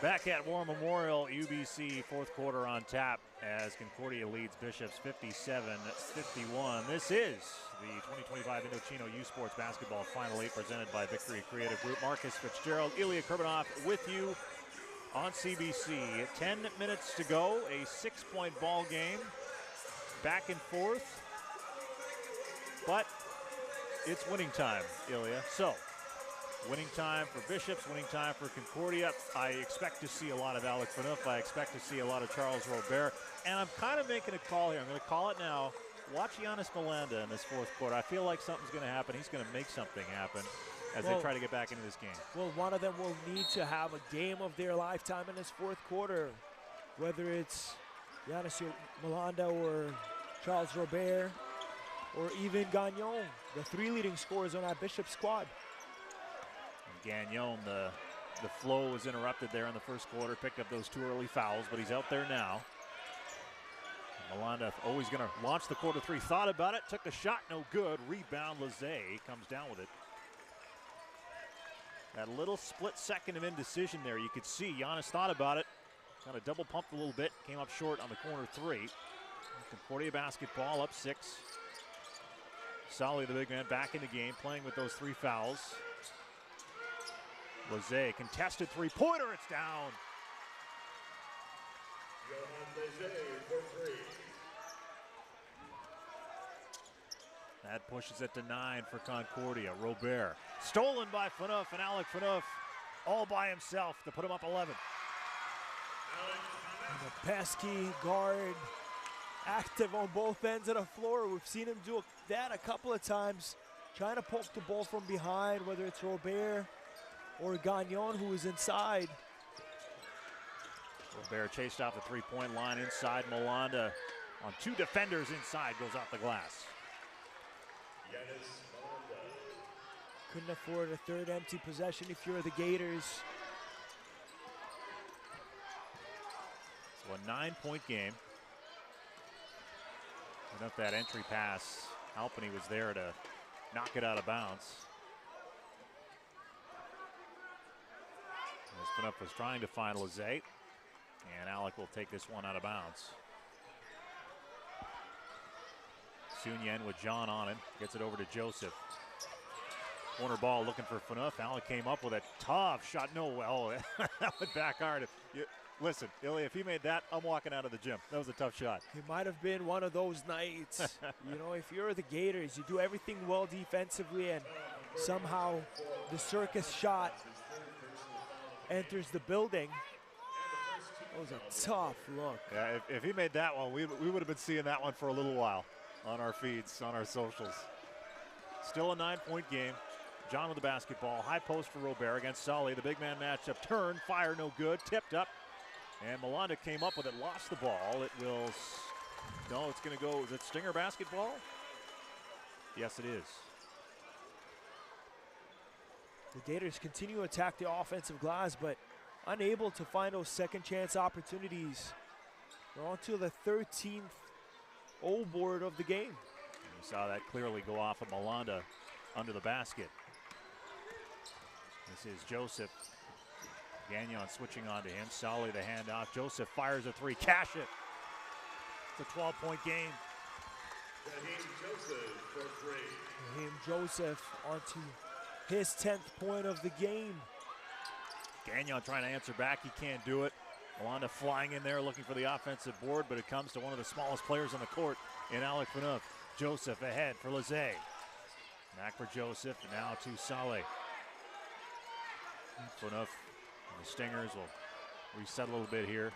Back at War Memorial, UBC fourth quarter on tap as Concordia leads Bishops 57-51. This is the 2025 Indochino U Sports Basketball Final 8 presented by Victory Creative Group. Marcus Fitzgerald, Ilya Kurbanov with you on CBC. 10 minutes to go, a 6-point ball game. Back and forth, but it's winning time, Ilya. So, winning time for Bishops, winning time for Concordia. I expect to see a lot of Alec Phaneuf. I expect to see a lot of Charles Robert. And I'm kind of making a call here. I'm going to call it now. Watch Giannis Malanda in this fourth quarter. I feel like something's going to happen. He's going to make something happen as they try to get back into this game. Well, one of them will need to have a game of their lifetime in this fourth quarter. Whether it's Giannis Malanda or Charles Robert or even Gagnon, the 3 leading scorers on that Bishop squad. Gagnon, the flow was interrupted there in the first quarter, picked up those 2 early fouls, but he's out there now. Malanda always going to launch the quarter 3, thought about it, took the shot, no good. Rebound, Lizet comes down with it. That little split second of indecision there, you could see Giannis thought about it, kind of double pumped a little bit, came up short on the corner 3. Concordia basketball up 6. Solly, the big man, back in the game, playing with those 3 fouls. Lizet, contested 3-pointer, it's down. That pushes it to 9 for Concordia. Robert, stolen by Phaneuf, and Alec Phaneuf all by himself to put him up 11. And a pesky guard, active on both ends of the floor. We've seen him do that a couple of times, trying to poke the ball from behind, whether it's Robert or Gagnon, who is inside. Robert chased off the 3-point line inside. Malanda on 2 defenders inside, goes off the glass. Couldn't afford a 3rd empty possession if you're the Gaiters. So a 9-point game. Enough that entry pass. Alpany was there to knock it out of bounds. Phaneuf was trying to find Lizet, and Alec will take this one out of bounds. Sunyan with John on him, gets it over to Joseph. Corner ball looking for Phaneuf. Alec came up with a tough shot. No, well, that went back hard. Listen, Ilya, if he made that, I'm walking out of the gym. That was a tough shot. It might have been one of those nights. You know, if you're the Gaiters, you do everything well defensively, and somehow the circus shot enters the building. That was a tough look. Yeah, if he made that one, we would have been seeing that one for a little while on our feeds, on our socials. Still a 9-point game. John with the basketball. High post for Robert against Sully. The big man matchup. Turn, fire, no good. Tipped up. And Malanda came up with it, lost the ball. It will, no, it's going to go, is it Stinger basketball? Yes, it is. The Gators continue to attack the offensive glass, but unable to find those second chance opportunities. They're on to the 13th O board of the game. You saw that clearly go off of Malanda under the basket. This is Joseph. Gagnon switching on to him. Sully the handoff. Joseph fires a three. Cash it. It's a 12-point game. Raheem Joseph onto his 10th point of the game. Gagnon trying to answer back. He can't do it. Malanda flying in there looking for the offensive board, but it comes to one of the smallest players on the court in Alec Phaneuf. Joseph ahead for Lizet. Back for Joseph, and now to Sully. Phaneuf. The Stingers will reset a little bit here.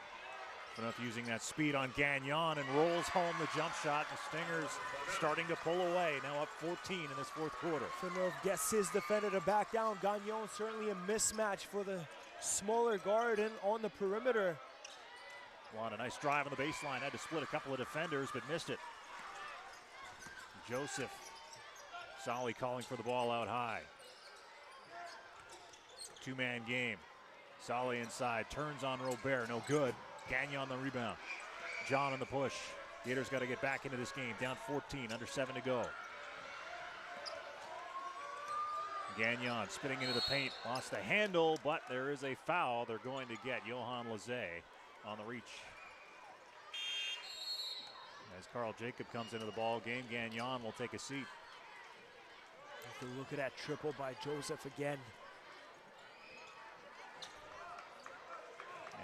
Phaneuf using that speed on Gagnon and rolls home the jump shot. The Stingers starting to pull away. Now up 14 in this fourth quarter. Phaneuf gets his defender to back down. Gagnon certainly a mismatch for the smaller guard and on the perimeter. Well, a nice drive on the baseline. Had to split a couple of defenders, but missed it. Joseph. Sully calling for the ball out high. Two-man game. Sully inside, turns on Robert, no good. Gagnon on the rebound. John on the push. Gators got to get back into this game, down 14, under 7 to go. Gagnon spinning into the paint, lost the handle, but there is a foul they're going to get. Johan Lizet on the reach. As Carl Jacob comes into the ball game, Gagnon will take a seat. If you look at that triple by Joseph again.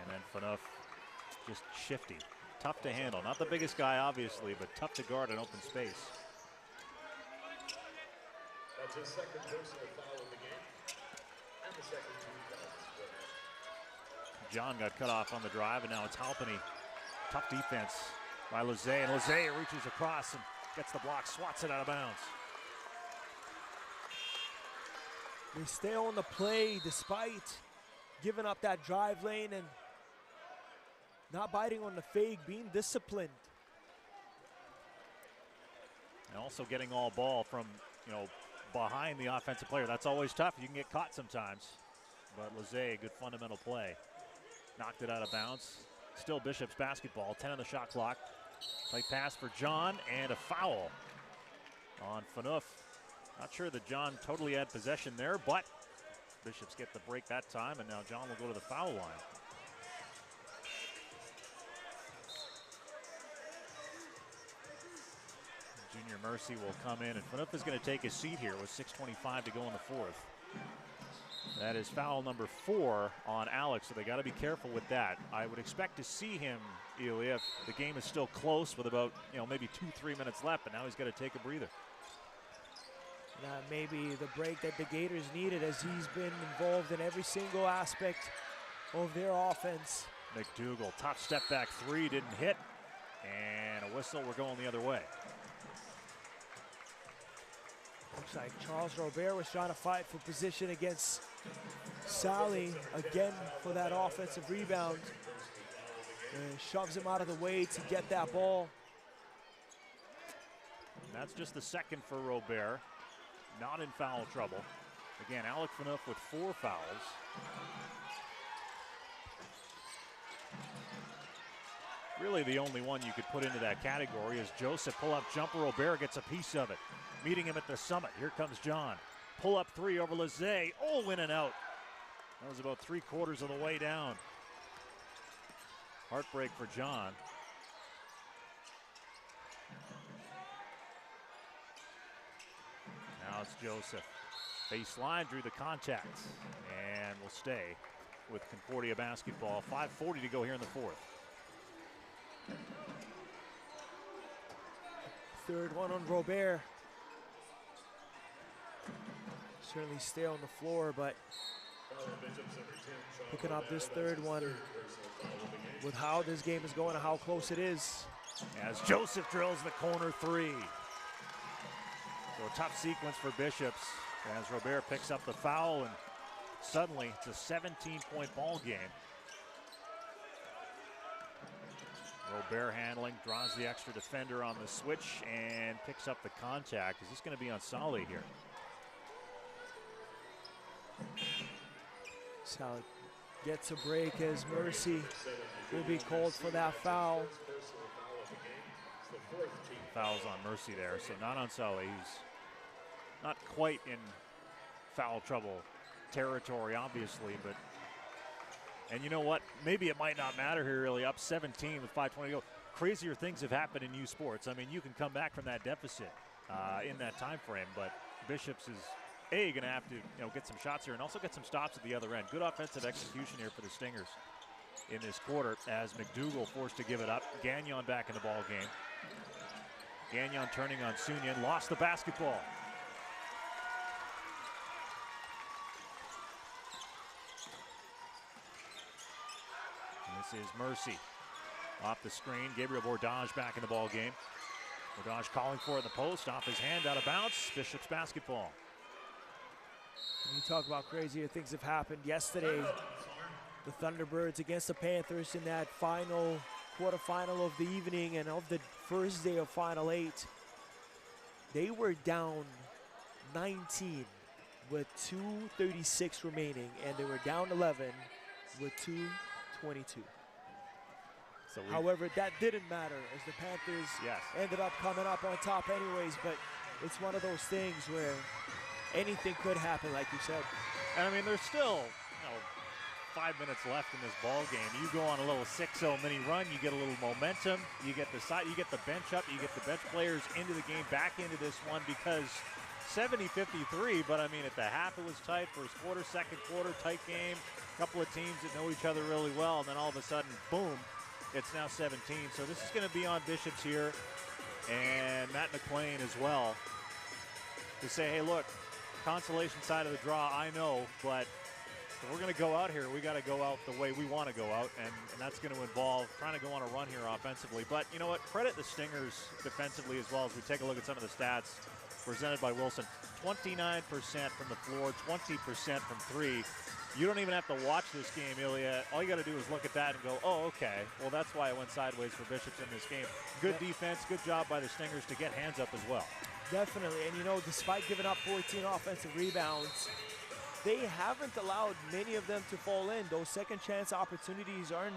And then Phaneuf just shifty. Tough to handle. Not the biggest guy, obviously, but tough to guard in open space. That's his second personal foul in the game. And the second team foul. John got cut off on the drive, and now it's Halpany. Tough defense by Lizet. And Lizet reaches across and gets the block, swats it out of bounds. They stay on the play despite giving up that drive lane and not biting on the fake, being disciplined. And also getting all ball from, behind the offensive player. That's always tough. You can get caught sometimes. But Lizet, good fundamental play. Knocked it out of bounds. Still Bishop's basketball, 10 on the shot clock. Play pass for John, and a foul on Phaneuf. Not sure that John totally had possession there, but Bishops get the break that time, and now John will go to the foul line. Junior Mercy will come in, and Phaneuf is going to take his seat here with 6:25 to go in the fourth. That is foul number 4 on Alex, so they got to be careful with that. I would expect to see him, Ilya, if the game is still close with about, maybe 2-3 minutes left, but now he's got to take a breather. Maybe the break that the Gators needed, as he's been involved in every single aspect of their offense. McDougal, top step back three, didn't hit, and a whistle. We're going the other way. Looks like Charles Robert was trying to fight for position against Sully again for that offensive rebound. And shoves him out of the way to get that ball. And that's just the second for Robert. Not in foul trouble. Again, Alec Phaneuf with 4 fouls. Really the only one you could put into that category is Joseph. Pull-up jumper, Robert gets a piece of it. Meeting him at the summit. Here comes John. Pull-up 3 over Lizet. Oh, in and out. That was about 3/4 of the way down. Heartbreak for John. Now it's Joseph. Baseline, drew the contact, and will stay with Concordia basketball. 5:40 to go here in the fourth. Third one on Robert. Certainly stay on the floor, but picking up this third one with how this game is going and how close it is. As Joseph drills the corner three. So a tough sequence for Bishops as Robert picks up the foul, and suddenly it's a 17-point ball game. Robert handling, draws the extra defender on the switch, and picks up the contact. Is this going to be on Solly here? Solly gets a break as Mercy will be called for that foul. Fouls on Mercy there, so not on Sully. He's not quite in foul trouble territory, obviously, but, and you know what? Maybe it might not matter here, really. Up 17 with 5:20 to go. Crazier things have happened in U Sports. I mean, you can come back from that deficit in that time frame, but Bishops is going to have to get some shots here and also get some stops at the other end. Good offensive execution here for the Stingers in this quarter as McDougall forced to give it up. Gagnon back in the ball game. Gagnon turning on Sunyan, lost the basketball. And this is Mercy off the screen. Gabriel Bordage back in the ball game. Bordage calling for it in the post, off his hand, out of bounds. Bishop's basketball. When you talk about crazier things have happened yesterday, the Thunderbirds against the Panthers in that final quarterfinal of the evening and of the first day of Final 8. They were down 19 with 2:36 remaining, and they were down 11 with 2:22. So however, that didn't matter as the Panthers ended up coming up on top anyways, but it's one of those things where anything could happen, like you said. And I mean, there's still 5 minutes left in this ball game. You go on a little 6-0 mini run, you get a little momentum, you get the side, you get the bench up, you get the bench players into the game, back into this one, because 70-53, but I mean, at the half it was tight. First quarter, second quarter, tight game. A couple of teams that know each other really well, and then all of a sudden, boom, it's now 17. So this is going to be on Bishops here and Matt McLean as well to say, hey, look, consolation side of the draw, I know, but if we're going to go out here, we got to go out the way we want to go out, and that's going to involve trying to go on a run here offensively. But you know what? Credit the Stingers defensively as well as we take a look at some of the stats presented by Wilson. 29% from the floor, 20% from three. You don't even have to watch this game, Ilya. All you got to do is look at that and go, oh, okay. Well, that's why it went sideways for Bishops in this game. Good defense, good job by the Stingers to get hands up as well. Definitely, and despite giving up 14 offensive rebounds, they haven't allowed many of them to fall in. Those second chance opportunities aren't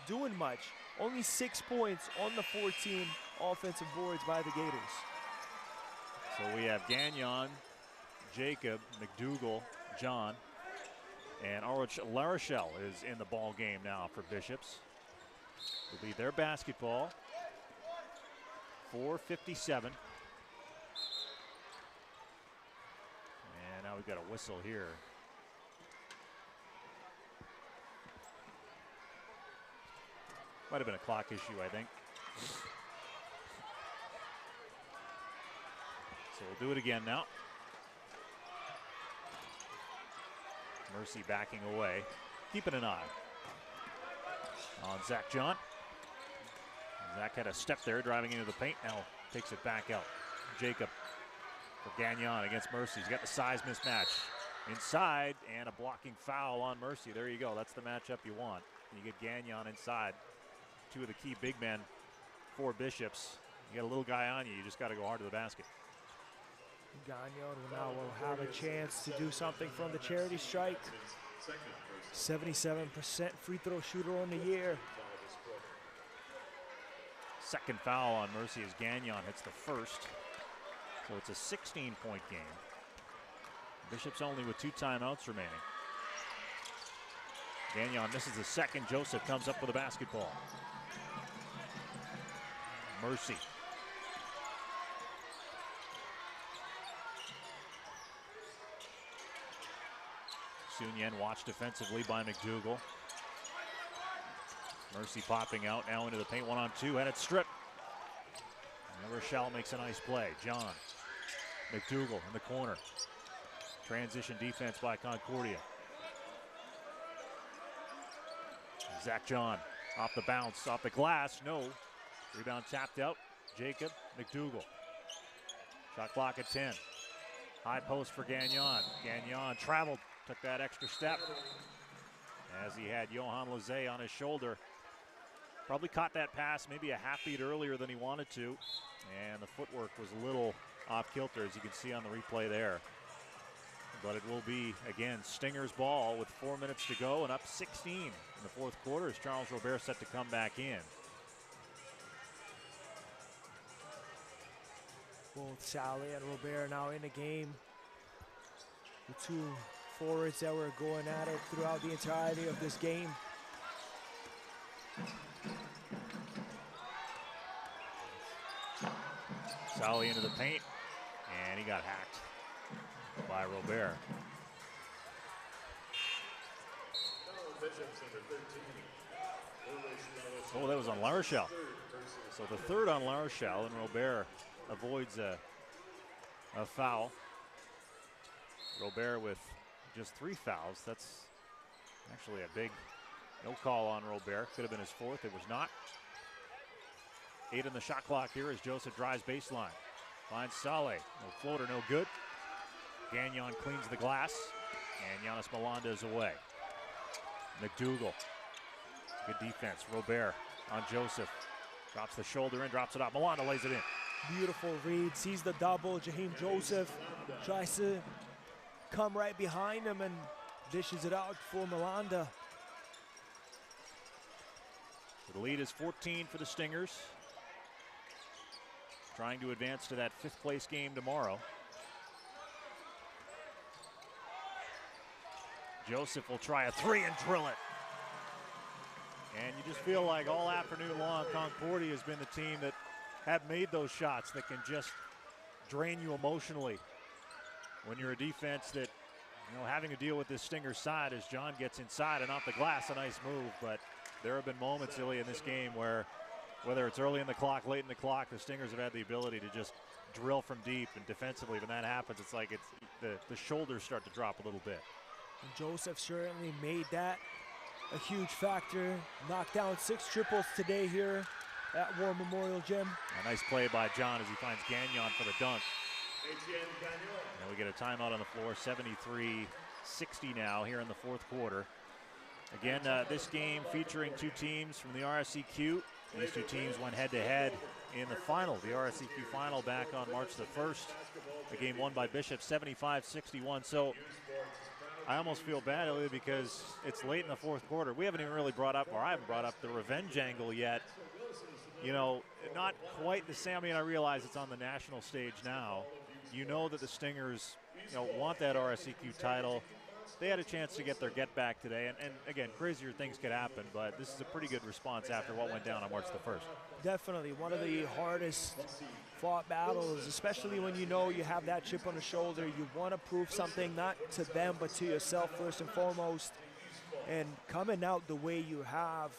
doing much. Only 6 points on the 14 offensive boards by the Gators. So we have Gagnon, Jacob, McDougall, John, and Ulrich Larochelle is in the ball game now for Bishops. Will lead their basketball. 4:57. And now we've got a whistle here. Might have been a clock issue, I think. So we'll do it again now. Mercy backing away, keeping an eye on Zach John. Zach had a step there, driving into the paint, now takes it back out. Jacob for Gagnon against Mercy. He's got the size mismatch. Inside, and a blocking foul on Mercy. There you go, that's the matchup you want. You get Gagnon inside. Two of the key big men for Bishops. You got a little guy on you, you just got to go hard to the basket. Gagnon now will have a chance to do something from the charity strike. 77% free throw shooter on the year. Second foul on Mercy as Gagnon hits the first. So it's a 16-point game. Bishops only with 2 timeouts remaining. Gagnon misses the second. Joseph comes up with a basketball. Mercy. Sunyen watched defensively by McDougall. Mercy popping out now into the paint, 1-on-2, and it's stripped. And Rochelle makes a nice play. John McDougall in the corner. Transition defense by Concordia. Zach John off the bounce, off the glass, no. Rebound tapped out. Jacob McDougall. Shot clock at 10. High post for Gagnon. Gagnon traveled, took that extra step as he had Johan Lozay on his shoulder. Probably caught that pass maybe a half beat earlier than he wanted to, and the footwork was a little off kilter, as you can see on the replay there. But it will be, again, Stingers ball with 4 minutes to go and up 16 in the fourth quarter as Charles Robert set to come back in. Both Sally and Robert now in the game. The two forwards that were going at it throughout the entirety of this game. Sally into the paint, and he got hacked by Robert. Oh, that was on La Rochelle. So the third on La Rochelle, and Robert avoids a foul. Robert with just 3 fouls. That's actually a big no call on Robert. Could have been his fourth. It was not. 8 on the shot clock here as Joseph drives baseline. Finds Saleh. No floater, no good. Gagnon cleans the glass, and Giannis Malanda is away. McDougall. Good defense. Robert on Joseph. Drops the shoulder in, drops it out. Malanda lays it in. Beautiful read. Sees the double. Jaheim Joseph tries to come right behind him and dishes it out for Malanda. The lead is 14 for the Stingers. Trying to advance to that 5th place game tomorrow. Joseph will try a 3 and drill it. And you just feel like all afternoon long, Concordia has been the team that have made those shots that can just drain you emotionally when you're a defense that, you know, having to deal with this Stinger side as John gets inside and off the glass, a nice move. But there have been moments, Ilya, in this game where, whether it's early in the clock, late in the clock, the Stingers have had the ability to just drill from deep, and defensively, when that happens, it's like the shoulders start to drop a little bit. And Joseph certainly made that a huge factor. Knocked down 6 triples today here at War Memorial Gym. A nice play by John as he finds Gagnon for the dunk. And we get a timeout on the floor, 73-60 now here in the fourth quarter. Again, this game featuring 2 teams from the RSCQ. These 2 teams went head-to-head in the final, the RSCQ final back on March the 1st. The game won by Bishop 75-61. So I almost feel bad, Ilya, because it's late in the fourth quarter. We haven't even really brought up, or I haven't brought up, the revenge angle yet. You know, not quite the same. I mean, I realize it's on the national stage now. You know that the Stingers, you know, want that RSCQ title. They had a chance to get their get back today, and again, crazier things could happen, but this is a pretty good response after what went down on March the 1st. Definitely one of the hardest fought battles, especially when you know you have that chip on the shoulder. You want to prove something, not to them, but to yourself first and foremost. And coming out the way you have,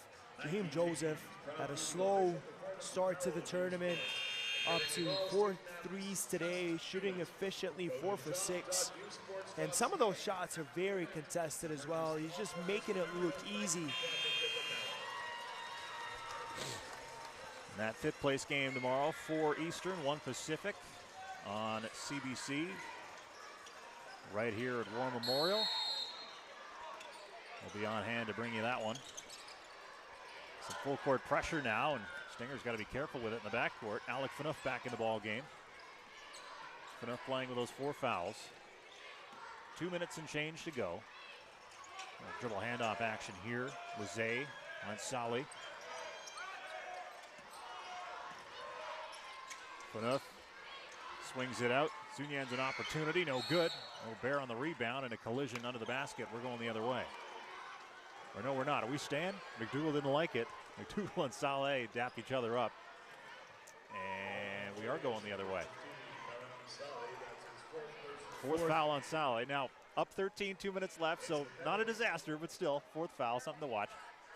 Jaheim Joseph had a slow start to the tournament, up to 4 threes today, shooting efficiently, 4 for 6. And some of those shots are very contested as well. He's just making it look easy. And that 5th place game tomorrow, 4 Eastern, 1 Pacific on CBC. Right here at War Memorial. We'll be on hand to bring you that one. Some full court pressure now, and Stingers got to be careful with it in the backcourt. Alec Phaneuf back in the ball game. Phaneuf playing with those 4 fouls. 2 minutes and change to go. Dribble handoff action here. Lozay on Saleh. Phaneuf swings it out. Sunyan's an opportunity, no good. Robert on the rebound and a collision under the basket. We're going the other way. Or no, we're not. Are we staying? McDougall didn't like it. McDougall and Saleh dap each other up. And we are going the other way. 4th foul on Saleh. Now, Up 13, 2 minutes left, so not a disaster, but still, fourth foul, something to watch.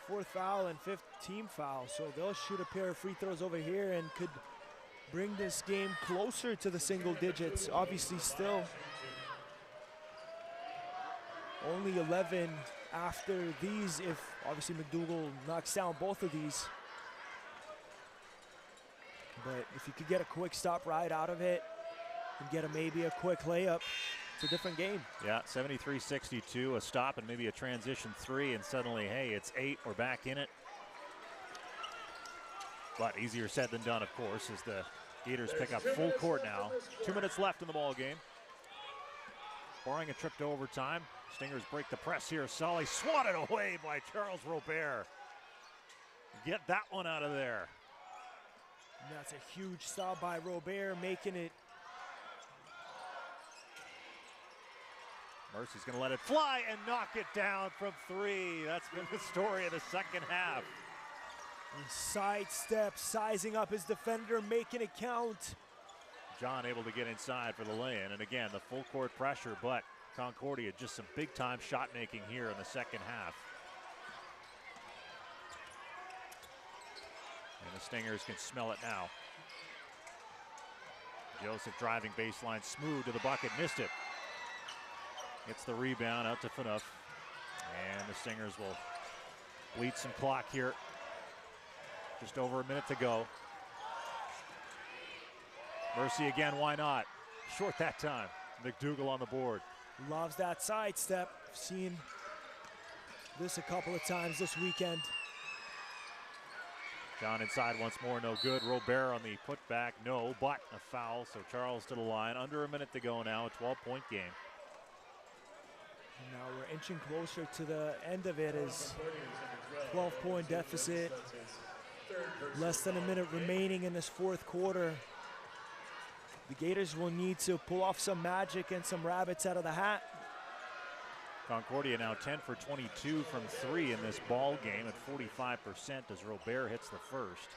Fourth foul and fifth team foul, so they'll shoot a pair of free throws over here and could bring this game closer to the single digits. Obviously still only 11 after these if obviously McDougall knocks down both of these. But if you could get a quick stop right out of it and get maybe a quick layup, it's a different game. Yeah, 73-62, a stop and maybe a transition three, and suddenly, hey, it's 8, we're back in it. But easier said than done, of course, as the Gaiters pick up full court now. 2 minutes left in the ball game. Barring a trip to overtime, Stingers break the press here. Sully swatted away by Charles Robert. Get that one out of there. And that's a huge stop by Robert, making it. Mercy's going to let it fly and knock it down from 3. That's been the story of the second half. And sidestep, sizing up his defender, making it count. John able to get inside for the lay-in, and again, the full court pressure, but Concordia just some big-time shot making here in the second half. And the Stingers can smell it now. Joseph driving baseline, smooth to the bucket, missed it. Gets the rebound out to Phaneuf. And the Stingers will bleed some clock here. Just over a minute to go. Mercy again, why not? Short that time. McDougall on the board. Loves that sidestep. Seen this a couple of times this weekend. John inside once more, no good. Robert on the putback, no, but a foul. So Charles to the line. Under a minute to go now, a 12-point game. Now we're inching closer to the end of it as 12-point deficit. Less than a minute remaining in this fourth quarter. The Gaiters will need to pull off some magic and some rabbits out of the hat. Concordia now 10 for 22 from 3 in this ball game at 45% as Robert hits the first.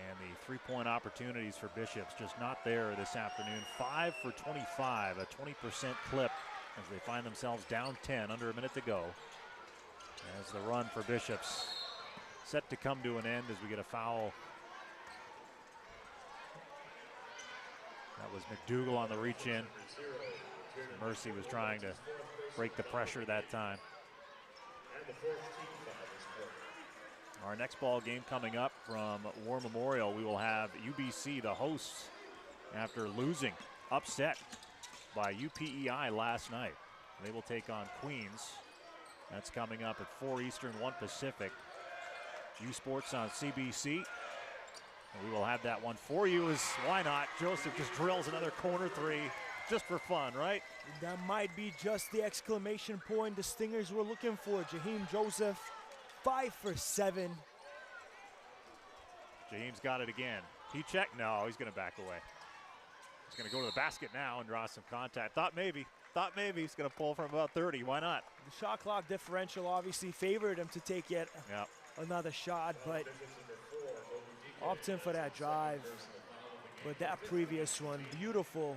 And the three-point opportunities for Bishops just not there this afternoon. 5 for 25, a 20% clip as they find themselves down 10, under a minute to go. As the run for Bishops set to come to an end as we get a foul. That was McDougall on the reach in. Mercy was trying to break the pressure that time. Our next ball game coming up from War Memorial, we will have UBC, the hosts, after losing, upset by UPEI last night. They will take on Queens. That's coming up at 4 Eastern, 1 Pacific. U Sports on CBC. And we will have that one for you as, why not? Joseph just drills another corner three just for fun, right? That might be just the exclamation point the Stingers were looking for. Jaheim Joseph, 5 for 7. Jaheim's got it again. He checked? No, he's going to back away. He's going to go to the basket now and draw some contact. Thought maybe he's going to pull from about 30. Why not? The shot clock differential obviously favored him to take yet another shot, but opting for that drive. But that previous one, beautiful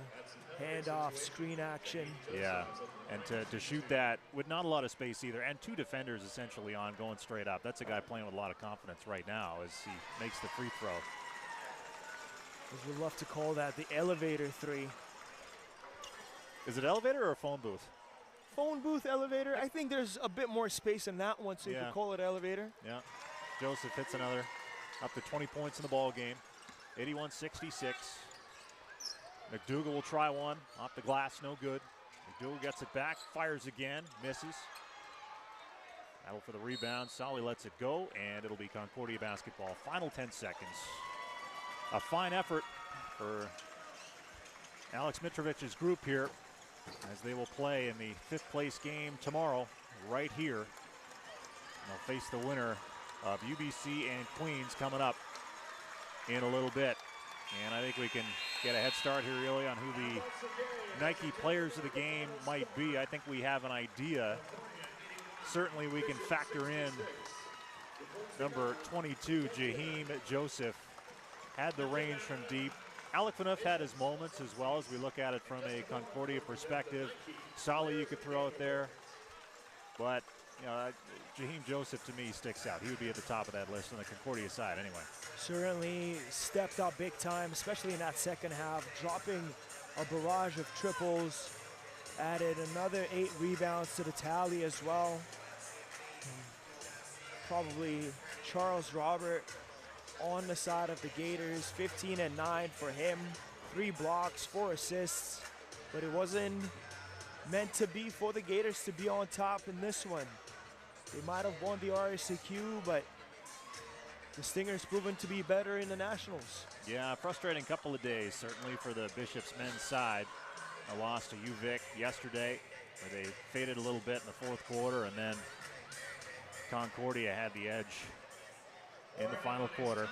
handoff, screen action. Yeah, and to shoot that with not a lot of space either, and 2 defenders essentially on going straight up. That's a guy playing with a lot of confidence right now as he makes the free throw. As we love to call that the elevator 3. Is it elevator or a phone booth? Phone booth, elevator. I think there's a bit more space in that one, so you could call it elevator. Yeah. Joseph hits another, up to 20 points in the ball game. 81-66. McDougall will try one. Off the glass, no good. McDougall gets it back, fires again, misses. Battle for the rebound. Solly lets it go, and it'll be Concordia basketball. Final 10 seconds. A fine effort for Alex Mitrovich's group here as they will play in the 5th place game tomorrow right here. And they'll face the winner of UBC and Queens coming up in a little bit. And I think we can get a head start here really on who the Nike players of the game might be. I think we have an idea. Certainly we can factor in number 22, Jaheim Joseph. Had the range from deep, Alec Phaneuf had his moments as well, as we look at it from a Concordia perspective. Solly you could throw out there, but Jaheim Joseph to me sticks out. He would be at the top of that list on the Concordia side anyway. Certainly stepped up big time, especially in that second half, dropping a barrage of triples, added another 8 rebounds to the tally as well. Probably Charles Robert on the side of the Gaiters, 15 and 9 for him, 3 blocks, 4 assists, but it wasn't meant to be for the Gaiters to be on top in this one. They might have won the RSCQ, but the Stingers proven to be better in the Nationals. Yeah, frustrating couple of days, certainly for the Bishops men's side. A loss to UVic yesterday, where they faded a little bit in the fourth quarter, and then Concordia had the edge in the final quarter.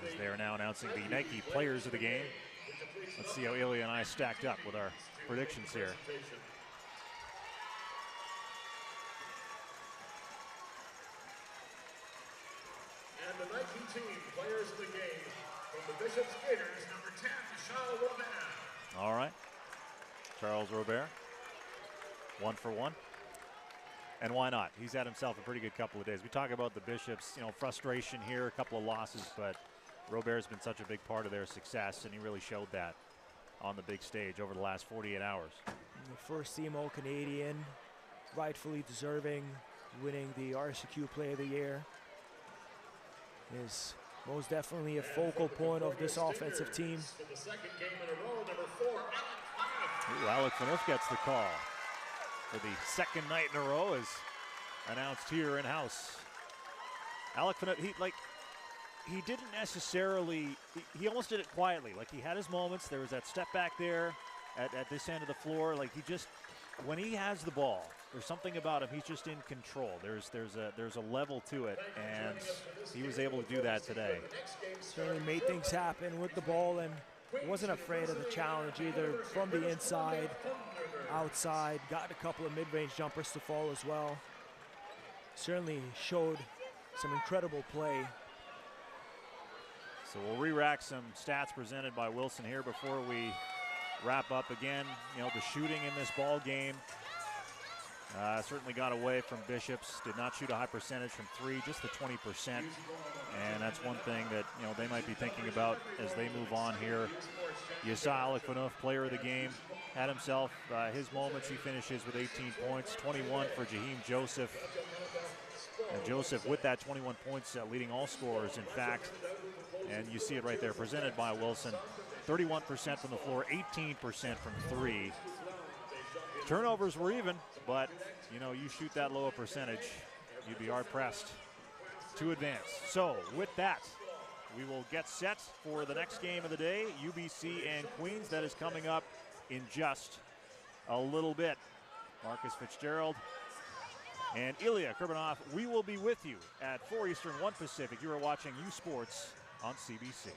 As they are now announcing the Nike players of the game. Let's see how Ilya and I stacked up with our predictions here. And the Nike team players of the game from the Bishop's Gators, number 10, Charles Robert. All right, Charles Robert, 1 for 1. And why not? He's had himself a pretty good couple of days. We talk about the Bishops, frustration here, a couple of losses, but Robert's been such a big part of their success, and he really showed that on the big stage over the last 48 hours. The first team All-Canadian, rightfully deserving, winning the RSCQ Player of the Year. Is most definitely a focal point of this offensive team. For the second game in a row, number 4, Alec Phaneuf gets the call for the second night in a row, as announced here in-house. Alec Phaneuf, he didn't necessarily, he almost did it quietly. Like, he had his moments. There was that step back there at this end of the floor. Like, he just, when he has the ball, there's something about him. He's just in control. There's a level to it, and he was able to do that today. Certainly made things happen with the ball, and wasn't afraid of the challenge either from the inside, outside, got a couple of mid-range jumpers to fall as well. Certainly showed some incredible play. So we'll re-rack some stats presented by Wilson here before we wrap up. Again, the shooting in this ball game certainly got away from Bishops. Did not shoot a high percentage from 3, just the 20%. And that's one thing that they might be thinking about as they move on here. You saw Alec Phaneuf, player of the game, had himself his moments. He finishes with 18 points, 21 for Jaheim Joseph. And Joseph with that 21 points, leading all scorers, in fact. And you see it right there, presented by Wilson. 31% from the floor, 18% from 3. Turnovers were even, but you shoot that low a percentage, you'd be hard-pressed to advance. So with that, we will get set for the next game of the day, UBC and Queens. That is coming up in just a little bit. Marcus Fitzgerald and Ilya Kurbanov, we will be with you at 4 Eastern, 1 Pacific. You are watching U Sports on CBC.